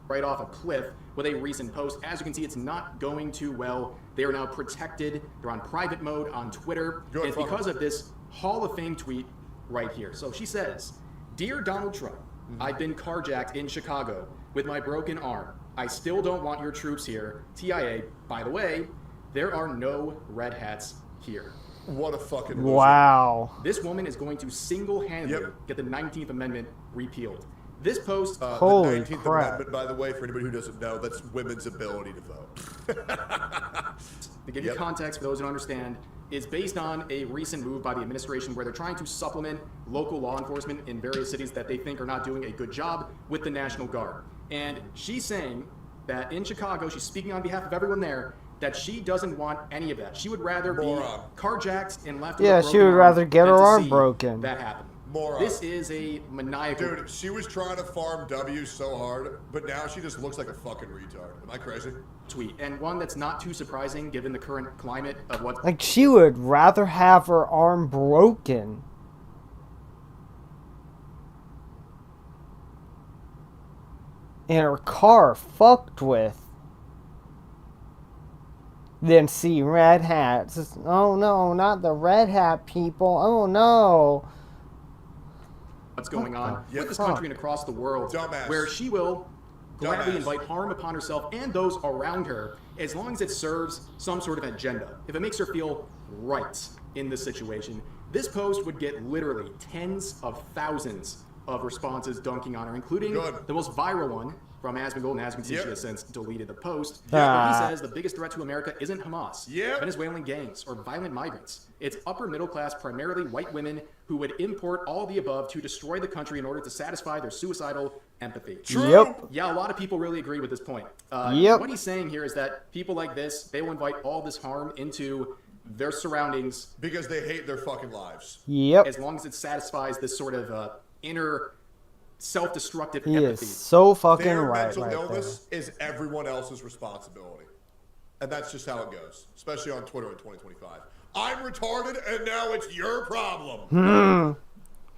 right off a cliff with a recent post. As you can see, it's not going too well. They are now protected. They're on private mode on Twitter. Good, it's because of this Hall of Fame tweet right here. So she says, "Dear Donald Trump, I've been carjacked in Chicago with my broken arm. I still don't want your troops here. TIA, by the way, there are no red hats here." What a fucking loser. Wow. This woman is going to single-handedly get the 19th Amendment repealed. This post... Holy the 19th crap. Amendment, by the way, for anybody who doesn't know, that's women's ability to vote. To give you context for those who don't understand, is based on a recent move by the administration where they're trying to supplement local law enforcement in various cities that they think are not doing a good job with the National Guard. And she's saying that in Chicago, she's speaking on behalf of everyone there, that she doesn't want any of that. She would rather be carjacked and left with a broken she would arm rather get than her to arm see broken. that happen. Moron. This is a maniacal... Dude, she was trying to farm W so hard, but now she just looks like a fucking retard. Am I crazy? tweet, and one that's not too surprising given the current climate of what... Like, she would rather have her arm broken. And her car fucked with. Then see red hats. Oh no, not the red hat people. Oh no. What's going on with this country and across the world, where she will gladly invite harm upon herself and those around her, as long as it serves some sort of agenda. If it makes her feel right in this situation, this post would get literally tens of thousands of responses dunking on her, including the most viral one from Asmongold, and as you can see, she has since deleted the post. Where he says the biggest threat to America isn't Hamas, Venezuelan gangs, or violent migrants. It's upper middle class, primarily white women who would import all the above to destroy the country in order to satisfy their suicidal empathy. Yeah, a lot of people really agree with this point. What he's saying here is that people like this, they will invite all this harm into their surroundings. Because they hate their fucking lives. As long as it satisfies this sort of inner self-destructive he empathy. Is so fucking Their right. mental right illness is everyone else's responsibility. And that's just how it goes, especially on Twitter in 2025. I'm retarded, and now it's your problem.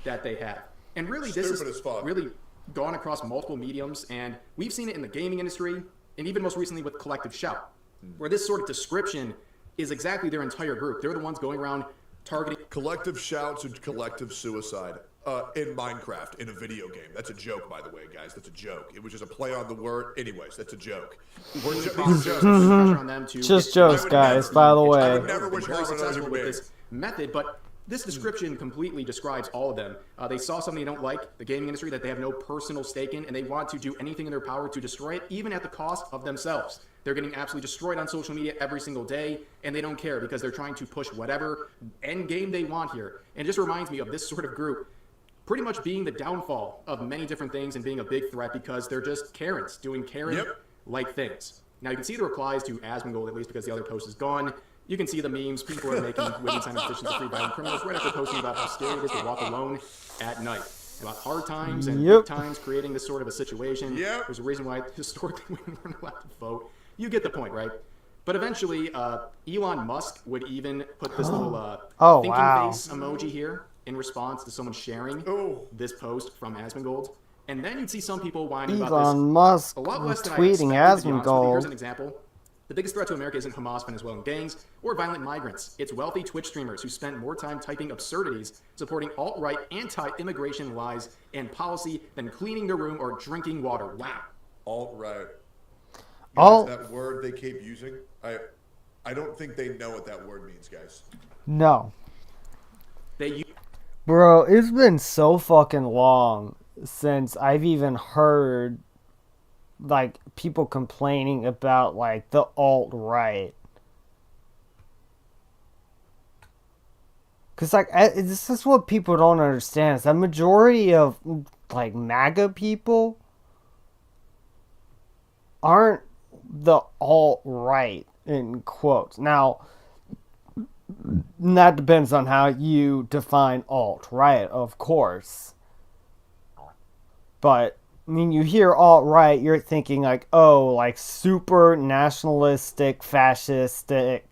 That they have. And really, this is really gone across multiple mediums, and we've seen it in the gaming industry, and even most recently with Collective Shout, where this sort of description is exactly their entire group. They're the ones going around targeting... Collective Shouts and collective suicide. In Minecraft, in a video game. That's a joke, by the way, guys. That's a joke. It was just a play on the word. Anyways, that's a joke. Just jokes, guys, by the way. I would never wish harm on another human being. With this method, but this description completely describes all of them. They saw something they don't like, the gaming industry, that they have no personal stake in, and they want to do anything in their power to destroy it, even at the cost of themselves. They're getting absolutely destroyed on social media every single day, and they don't care because they're trying to push whatever end game they want here. And it just reminds me of this sort of group pretty much being the downfall of many different things and being a big threat because they're just Karens doing Karen-like things. Now, you can see the replies to Asmongold, at least because the other post is gone. You can see the memes. People are making women sign petitions to free violent criminals right after posting about how scary it is to walk alone at night. About hard times and good times, creating this sort of a situation. There's a reason why historically women weren't allowed to vote. You get the point, right? But eventually, Elon Musk would even put this little thinking face emoji here in response to someone sharing this post from Asmongold. And then you'd see some people whining about this. Elon Musk a lot less than tweeting I expected, to be honest with you. Asmongold. Here's an example. The biggest threat to America isn't Hamas, Venezuelan gangs, or violent migrants. It's wealthy Twitch streamers who spend more time typing absurdities, supporting alt-right anti-immigration lies and policy than cleaning their room or drinking water. Wow. Alt-right. That word they keep using, I don't think they know what that word means, guys. No. Bro, it's been so fucking long since I've even heard, like, people complaining about, like, the alt-right. Because, like, this is what people don't understand. Is the majority of, like, MAGA people aren't the alt-right, in quotes. Now, that depends on how you define alt-right, of course. But, I mean, you hear alt-right, you're thinking like, oh, like super nationalistic, fascistic,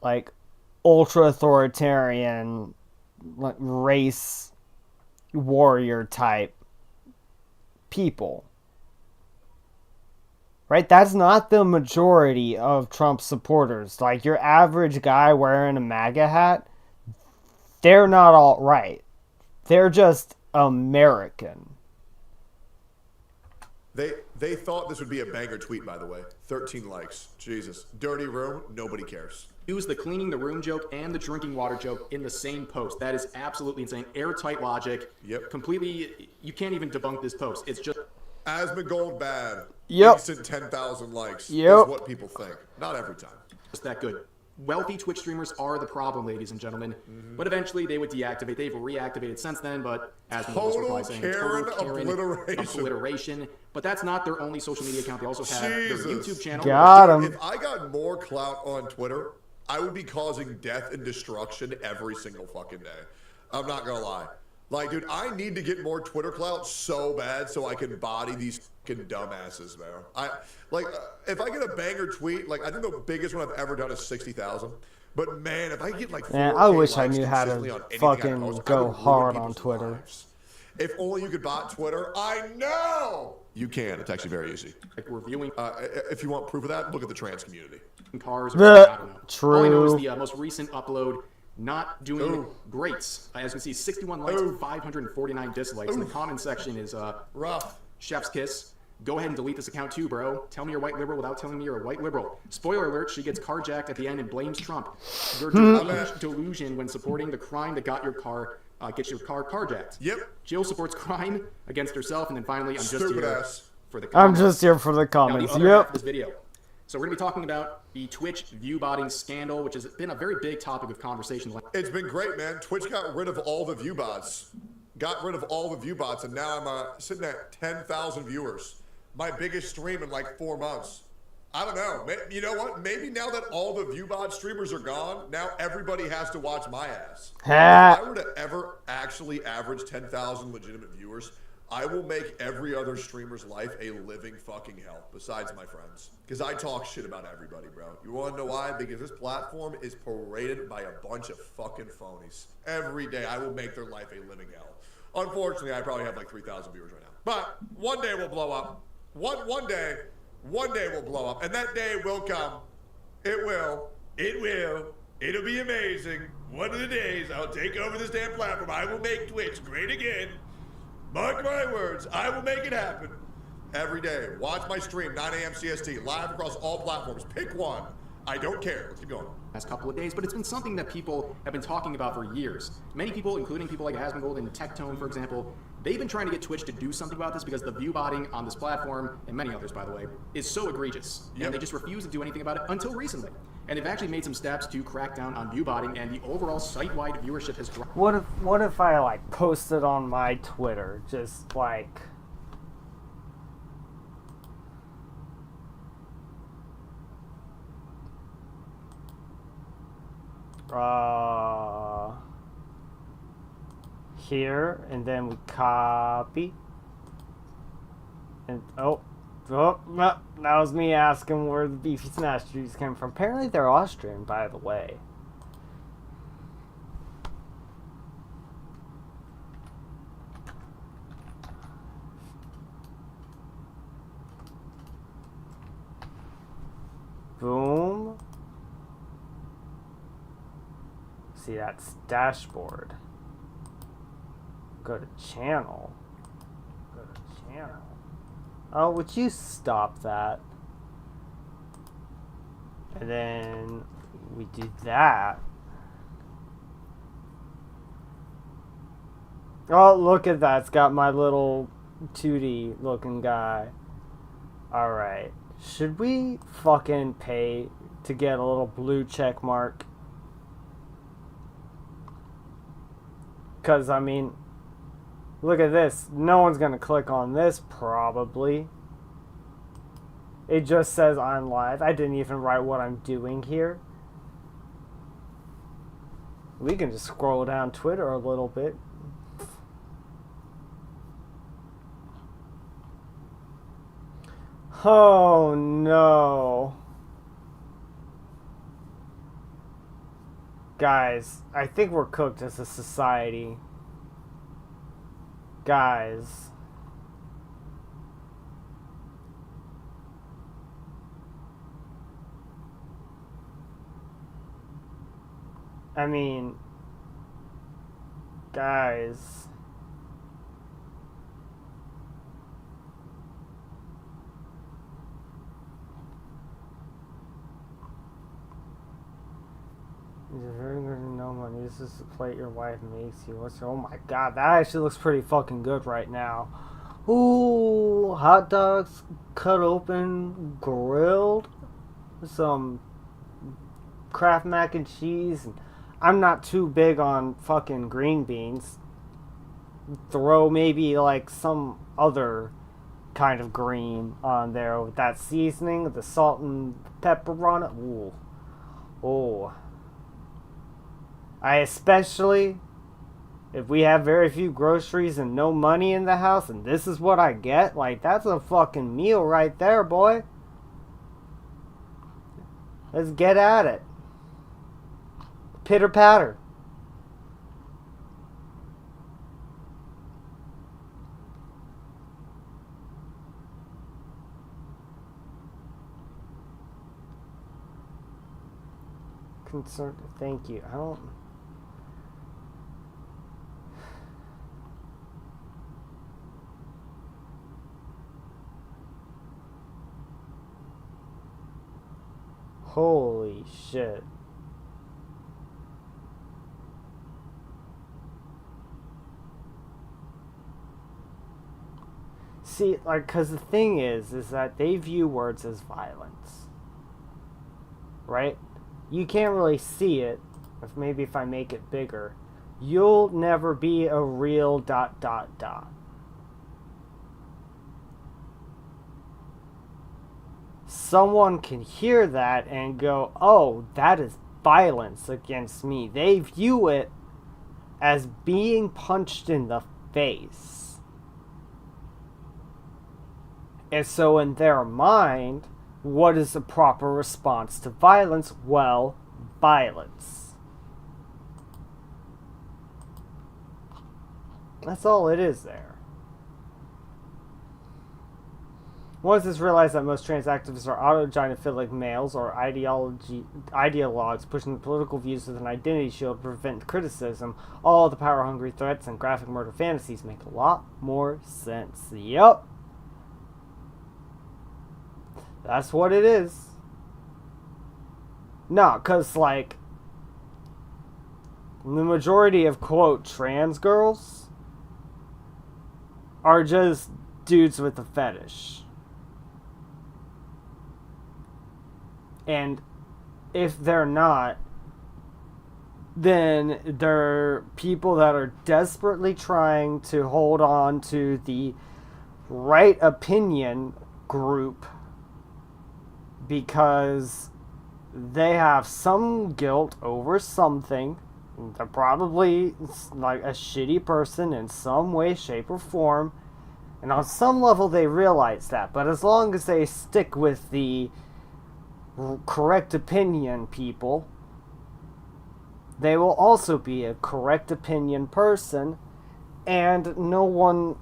like ultra-authoritarian, like race warrior type people. right? That's not the majority of Trump supporters. Like, your average guy wearing a MAGA hat, they're not alt-right. They're just American. They thought this would be a banger tweet, by the way. 13 likes. Jesus. Dirty room, nobody cares. Use the cleaning the room joke and the drinking water joke in the same post. That is absolutely insane. Airtight logic. Yep. Completely, you can't even debunk this post. It's just... Asmongold bad. Yep. Instant 10,000 likes. Yep. Is what people think. Not every time. Just that good. Wealthy Twitch streamers are the problem, ladies and gentlemen. But eventually they would deactivate. They've reactivated since then, but as Total obliteration. But that's not their only social media account. They also have their YouTube channel. Got him. If I got more clout on Twitter, I would be causing death and destruction every single fucking day. I'm not gonna lie. Like, dude, I need to get more Twitter clout so bad so I can body these fucking dumbasses, man. If I get a banger tweet, like, I think the biggest one I've ever done is 60,000. But man, if I get like 4K Man, I wish I likes knew how consistently to on anything fucking I post, I go would ruin hard on people's Twitter. lives. If only you could bot Twitter. I know! You can. It's actually very easy. Like reviewing. If you want proof of that, look at the trans community. Cars or I don't know. True. All I know is the most recent upload not doing great. As you can see, 61 likes, 549 dislikes. And the comment section is rough. Chef's kiss. Go ahead and delete this account too, bro. Tell me you're white liberal without telling me you're a white liberal. Spoiler alert, she gets carjacked at the end and blames Trump. Your delusion when supporting the crime that got your car, gets your car carjacked. Yep. Jill supports crime against herself, and then finally, I'm just here for the comments. I'm just here for the comments. Now, the other half of this video. So we're going to be talking about the Twitch view botting scandal, which has been a very big topic of conversation. It's been great, man. Twitch got rid of all the view bots. Got rid of all the view bots, and now I'm sitting at 10,000 viewers. My biggest stream in like 4 months. I don't know. You know what? Maybe now that all the ViewBot streamers are gone, now everybody has to watch my ass. If I were to ever actually average 10,000 legitimate viewers, I will make every other streamer's life a living fucking hell, besides my friends. Because I talk shit about everybody, bro. You want to know why? Because this platform is paraded by a bunch of fucking phonies. Every day I will make their life a living hell. Unfortunately, I probably have like 3,000 viewers right now. But one day we'll blow up. One day will blow up, and that day will come. It will. It'll be amazing. One of the days, I'll take over this damn platform. I will make Twitch great again. Mark my words, I will make it happen. Every day, watch my stream, 9 a.m. CST, live across all platforms. Pick one. I don't care. Let's keep going. Last couple of days, but it's been something that people have been talking about for years. Many people, including people like Asmongold and Tectone, for example, they've been trying to get Twitch to do something about this because the view botting on this platform, and many others, by the way, is so egregious. Yep. And they just refuse to do anything about it until recently. And they've actually made some steps to crack down on view botting, and the overall site-wide viewership has dropped. What if I like posted on my Twitter, just like here, and then we copy, and no, that was me asking where the beefy snatch juice came from. Apparently they're Austrian, by the way. Boom. See, that's dashboard. Go to channel. Oh, would you stop that? And then we do that. Oh, look at that. It's got my little 2D looking guy. Alright. Should we fucking pay to get a little blue check mark? Because, I mean, look at this. No one's going to click on this, probably. It just says I'm live. I didn't even write what I'm doing here. We can just scroll down Twitter a little bit. Oh, no. Guys, I think we're cooked as a society. Guys. I mean, guys. These are very good to know money. This is the plate your wife makes you. Oh my god, that actually looks pretty fucking good right now. Ooh, hot dogs cut open, grilled. Some Kraft mac and cheese. I'm not too big on fucking green beans. Throw maybe like some other kind of green on there with that seasoning, the salt and pepper on it. Ooh. Oh. I especially, if we have very few groceries and no money in the house and this is what I get, like, that's a fucking meal right there, boy. Let's get at it. Pitter patter. Concerned. Thank you. I don't. Holy shit. See, like, because the thing is that they view words as violence. Right? You can't really see it. Maybe if I make it bigger. You'll never be a real ... Someone can hear that and go, oh, that is violence against me. They view it as being punched in the face. And so in their mind, what is the proper response to violence? Well, violence. That's all it is there. Once it's realized that most trans activists are autogynephilic males or ideologues pushing political views with an identity shield to prevent criticism, all the power-hungry threats and graphic murder fantasies make a lot more sense. Yup. That's what it is. No, because, like, the majority of, quote, trans girls are just dudes with a fetish. And if they're not, then they're people that are desperately trying to hold on to the right opinion group because they have some guilt over something. They're probably like a shitty person in some way, shape, or form. And on some level they realize that. But as long as they stick with the correct opinion people, they will also be a correct opinion person, and no one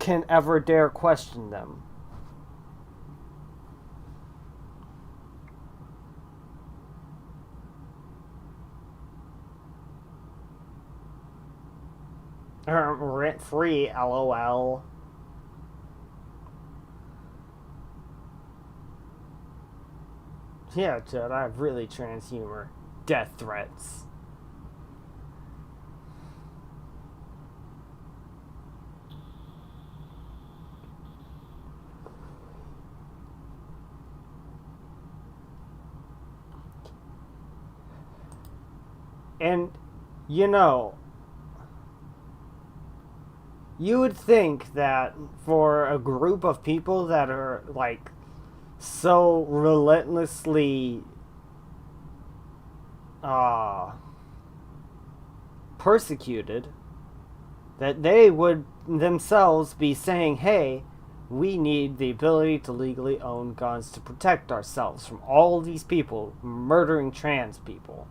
can ever dare question them. Rent free, LOL. Yeah, Judd, I have really trans humor. Death threats. And, you know, you would think that for a group of people that are, like, so relentlessly persecuted, that they would themselves be saying, hey, we need the ability to legally own guns to protect ourselves from all these people murdering trans people.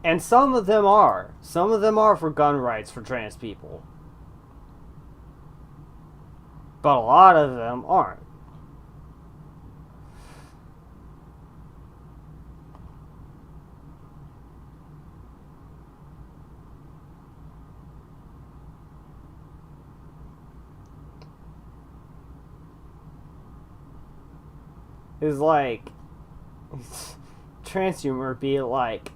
And some of them are. Some of them are for gun rights for trans people. But a lot of them aren't. is like trans humor be like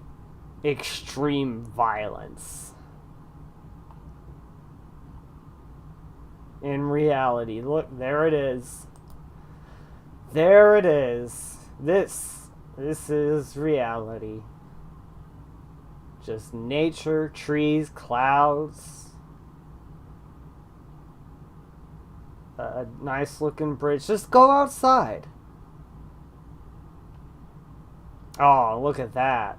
extreme violence. In reality, look, there it is. There it is. This is reality. Just nature, trees, clouds. A nice looking bridge. Just go outside. Oh, look at that.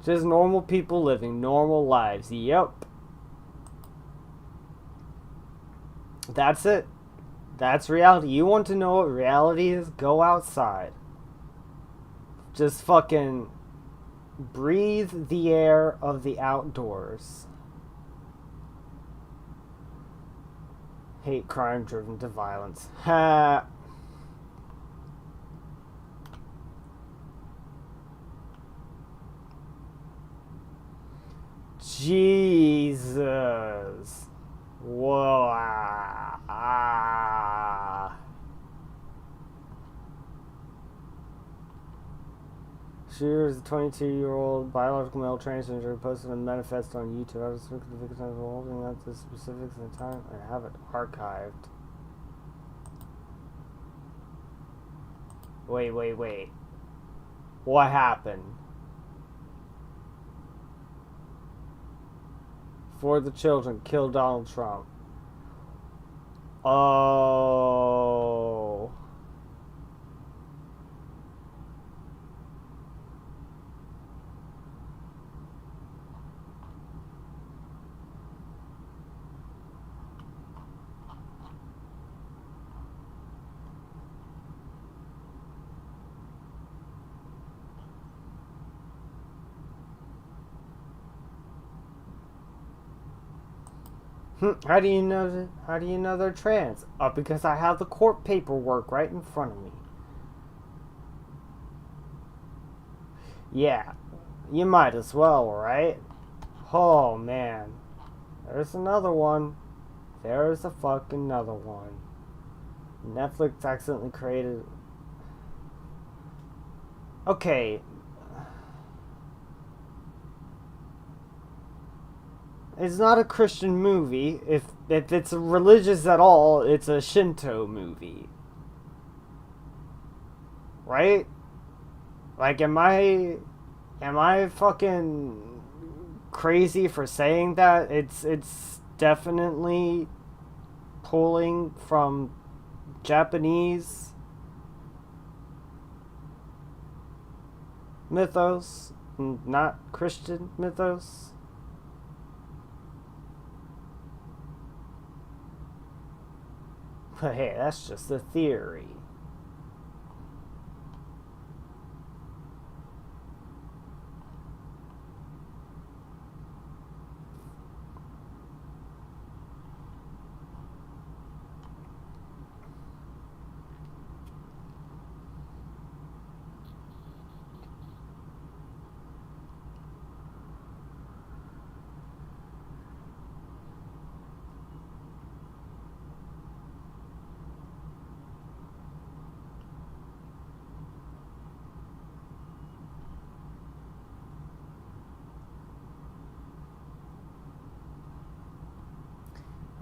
Just normal people living normal lives. Yep. That's it. That's reality. You want to know what reality is? Go outside. Just fucking breathe the air of the outdoors. Hate crime driven to violence. Ha. Jesus. Whoa. Shears, a 22-year-old biological male transgender, posted a manifest on YouTube. I was looking at the victims holding out the specifics and the time. I have it archived. Wait. What happened? For the children, kill Donald Trump. Oh. How do you know they're trans? Because I have the court paperwork right in front of me. Yeah, you might as well, right? Oh man, there's another one. There's a fucking another one. Netflix accidentally created. Okay. It's not a Christian movie. If it's religious at all, it's a Shinto movie. Right? Like, am I fucking crazy for saying that? It's definitely pulling from Japanese mythos, not Christian mythos. But hey, that's just a theory.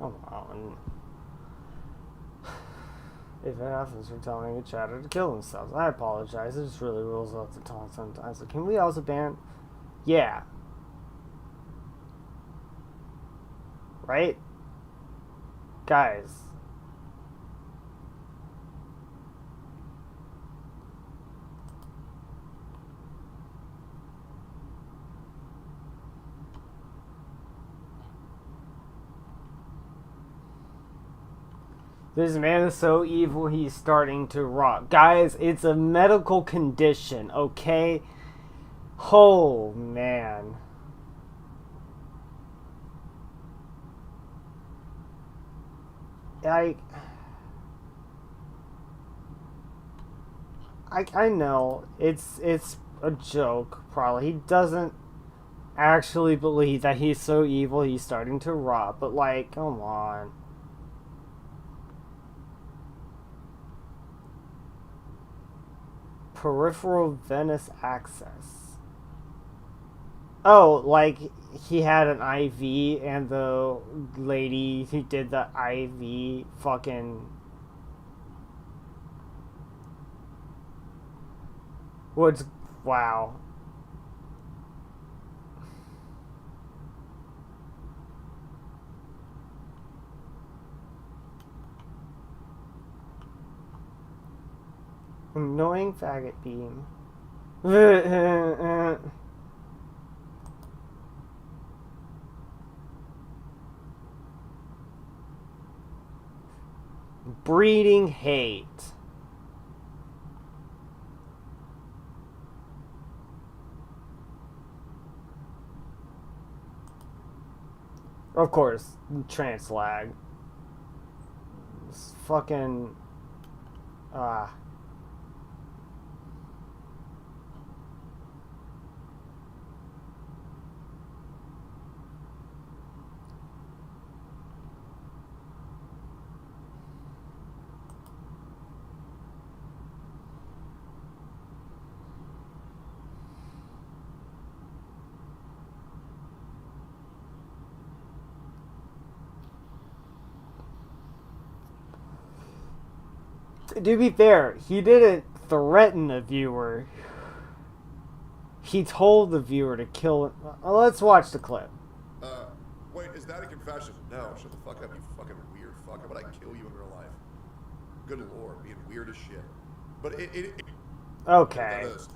Oh, wow. If it happens, we're telling a chatter to kill themselves. I apologize. It just really rolls off the tongue sometimes. Like, can we also ban? Yeah. Right? Guys. This man is so evil, he's starting to rot. Guys, it's a medical condition, okay? Oh, man. I know it's a joke, probably. He doesn't actually believe that he's so evil he's starting to rot, but like, come on. Peripheral venous access. Oh, like he had an IV and the lady who did the IV fucking... What's... Wow. Annoying faggot beam. Breeding hate. Of course, trans lag. It's fucking... Ah. To be fair, he didn't threaten the viewer. He told the viewer to kill him. Let's watch the clip. Wait, is that a confession? No, shut the fuck up, you fucking weird fuck. How about I kill you in real life? Good lord, being weird as shit. But it Okay. that is.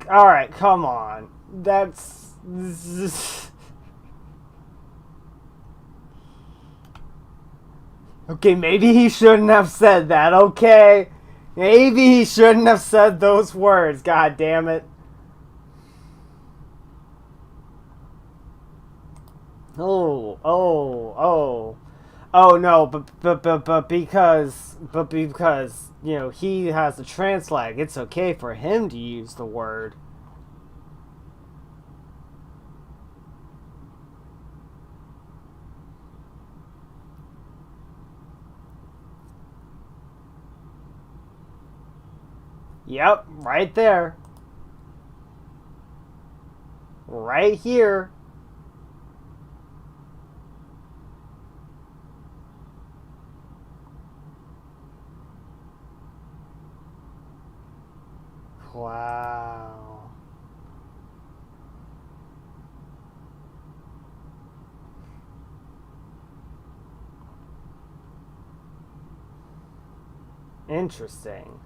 Alright, come on. That's... Okay, maybe he shouldn't have said that, okay? Maybe he shouldn't have said those words, god damn it. Oh no, but because, you know, he has a trans lag, it's okay for him to use the word. Yep, right there. Right here. Wow. Interesting.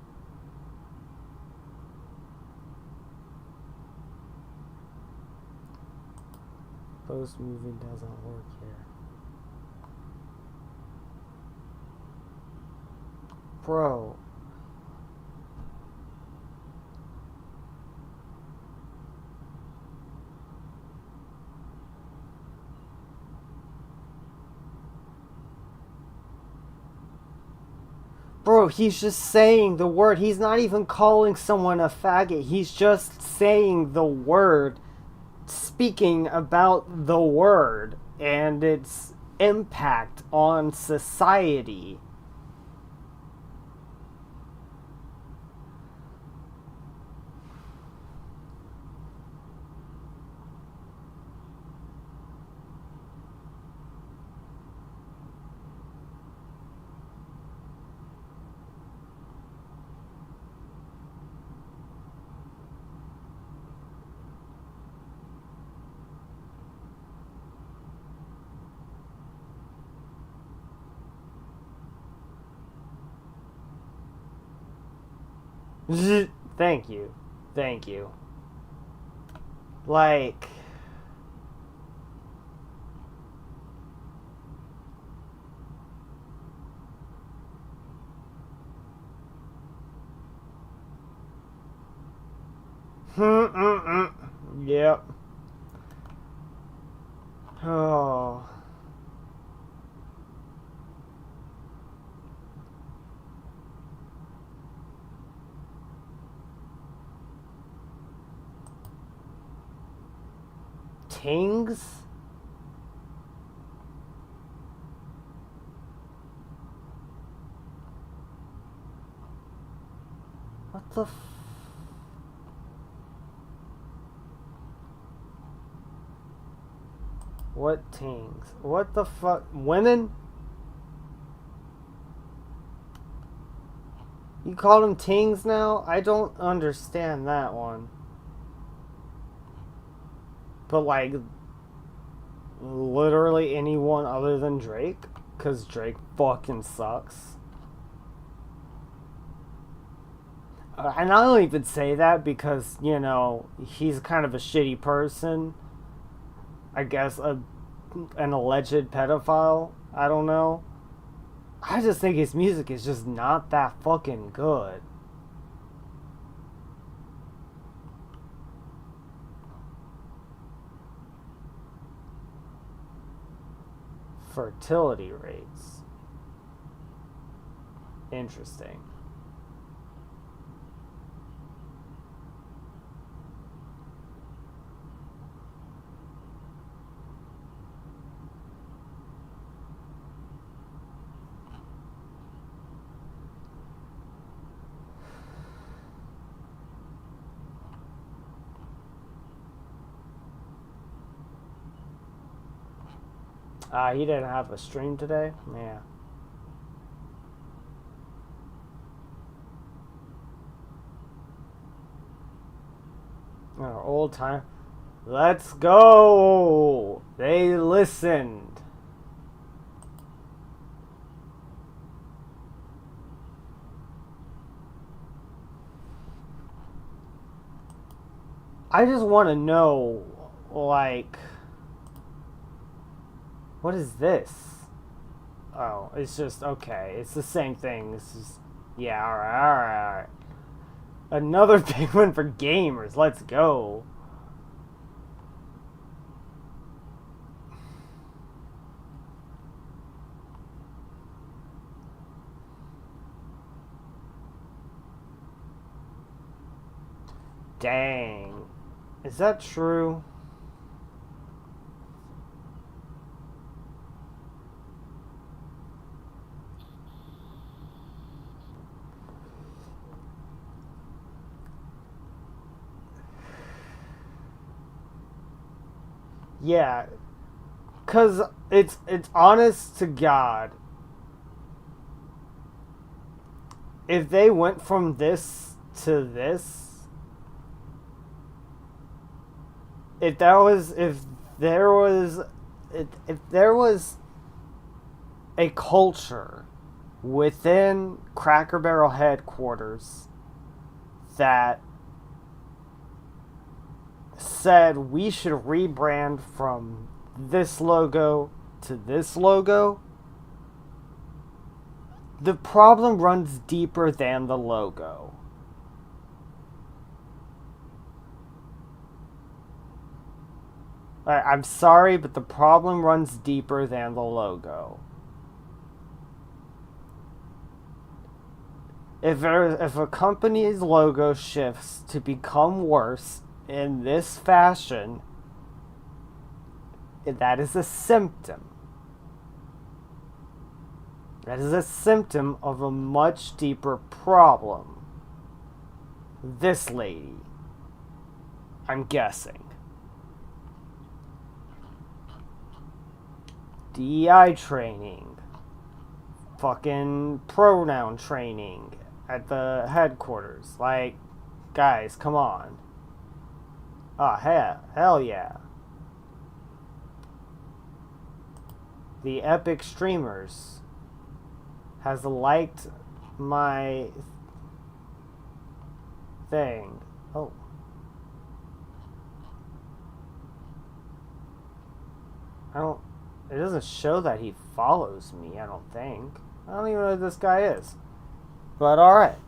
Post moving doesn't work here. Bro. Bro, he's just saying the word. He's not even calling someone a faggot. He's just saying the word, speaking about the word and its impact on society. Thank you. Thank you. Like... Yep. Oh... Tings? What the What tings? What the fuck? Women? You call them tings now? I don't understand that one. But like, literally anyone other than Drake? Because Drake fucking sucks. And I don't even say that because, you know, he's kind of a shitty person. I guess an alleged pedophile. I don't know. I just think his music is just not that fucking good. Fertility rates. Interesting. He didn't have a stream today? Yeah. Our old time. Let's go! They listened. I just want to know, like... What is this? Oh, it's just, okay. It's the same thing. This is, yeah, alright. Another big one for gamers. Let's go. Dang. Is that true? Yeah, cause it's honest to God. If they went from this to this, if there was a culture within Cracker Barrel headquarters that said we should rebrand from this logo to this logo, the problem runs deeper than the logo. I'm sorry, but the problem runs deeper than the logo. If a company's logo shifts to become worse in this fashion, that is a symptom. That is a symptom of a much deeper problem. This lady, I'm guessing. DEI training. Fucking pronoun training at the headquarters. Like, guys, come on. Oh, hell yeah. The Epic Streamers has liked my thing. Oh. It doesn't show that he follows me, I don't think. I don't even know who this guy is. But alright.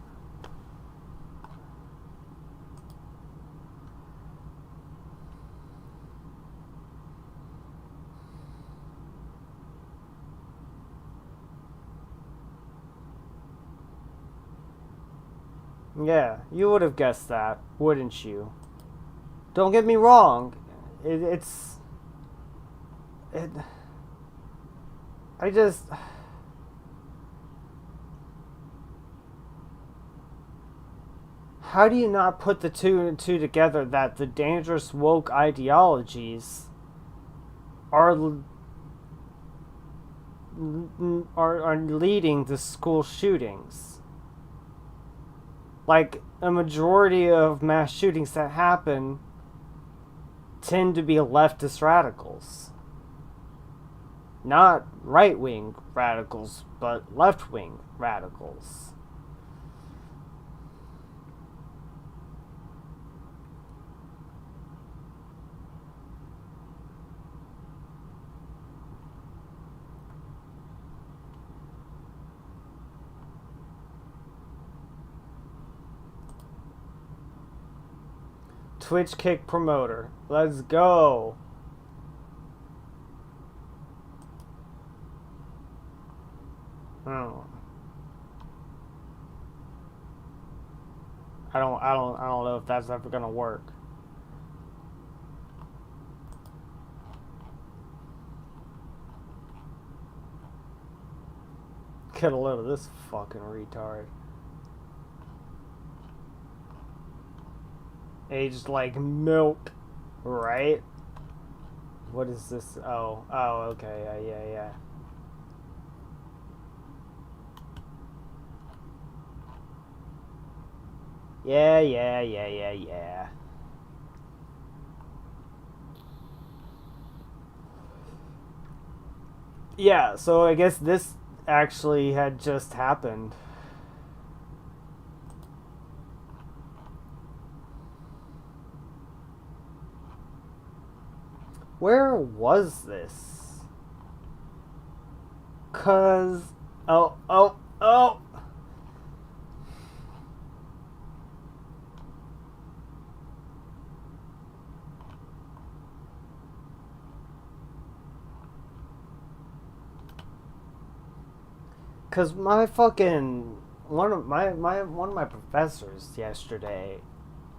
Yeah, you would have guessed that, wouldn't you? Don't get me wrong. I just... How do you not put the two and two together that the dangerous woke ideologies are are leading to school shootings. Like, a majority of mass shootings that happen tend to be leftist radicals. Not right-wing radicals, but left-wing radicals. Twitch kick promoter. Let's go. Oh. I don't know if that's ever gonna work. Get a load of this fucking retard. Aged like milk, right? What is this? Oh, okay, yeah. Yeah. Yeah, so I guess this actually had just happened. Where was this? 'Cause... Oh! Cause my fucking one of my professors yesterday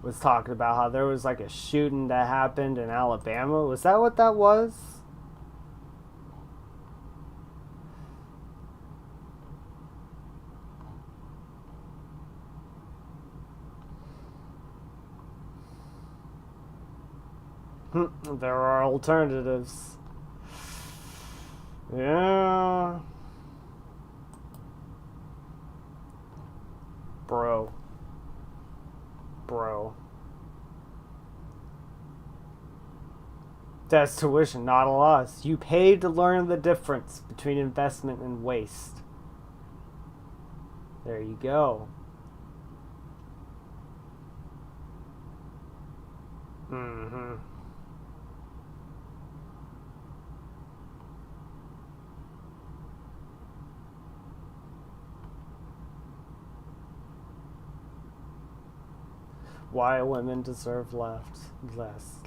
was talking about how there was like a shooting that happened in Alabama. Was that what that was? There are alternatives. Yeah. Bro. That's tuition, not a loss. You paid to learn the difference between investment and waste. There you go. Mm-hmm. Why women deserve less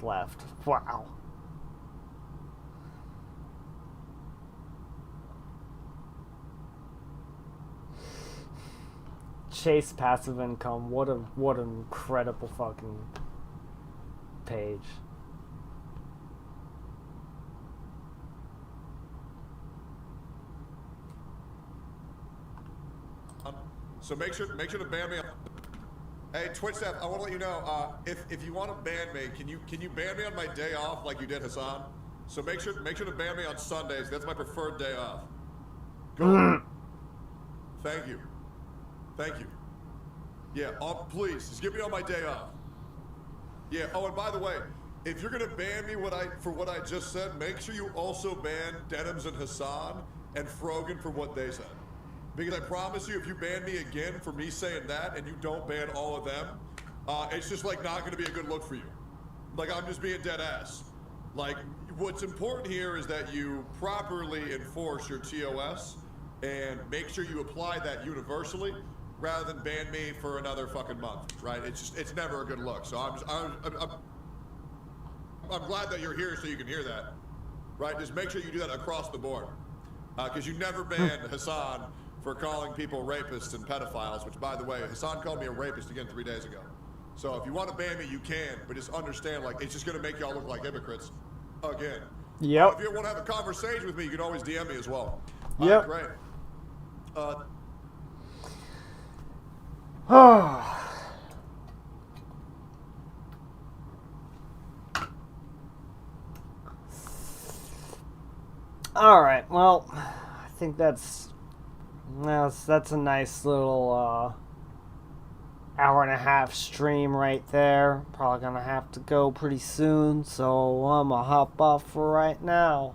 left. Wow. Chase passive income. What an incredible fucking page. So make sure to ban me. Hey, Twitch staff, I want to let you know, if you want to ban me, can you ban me on my day off like you did Hassan? So make sure to ban me on Sundays. That's my preferred day off. Go. Thank you. Yeah, please, just give me on my day off. Yeah, oh, and by the way, if you're gonna ban me for what I just said, make sure you also ban Denims and Hassan and Frogan for what they said. Because I promise you, if you ban me again for me saying that and you don't ban all of them, it's just like not gonna be a good look for you. Like, I'm just being dead ass. Like, what's important here is that you properly enforce your TOS and make sure you apply that universally rather than ban me for another fucking month, right? It's never a good look. So I'm glad that you're here so you can hear that, right? Just make sure you do that across the board. Because you never banned Hassan for calling people rapists and pedophiles, which, by the way, Hassan called me a rapist again 3 days ago. So if you want to ban me, you can, but just understand, like, it's just going to make y'all look like hypocrites again. Yep. If you want to have a conversation with me, you can always DM me as well. Yep. Great. Alright, well, I think that's a nice little hour and a half stream right there. Probably gonna have to go pretty soon, so I'm gonna hop off for right now.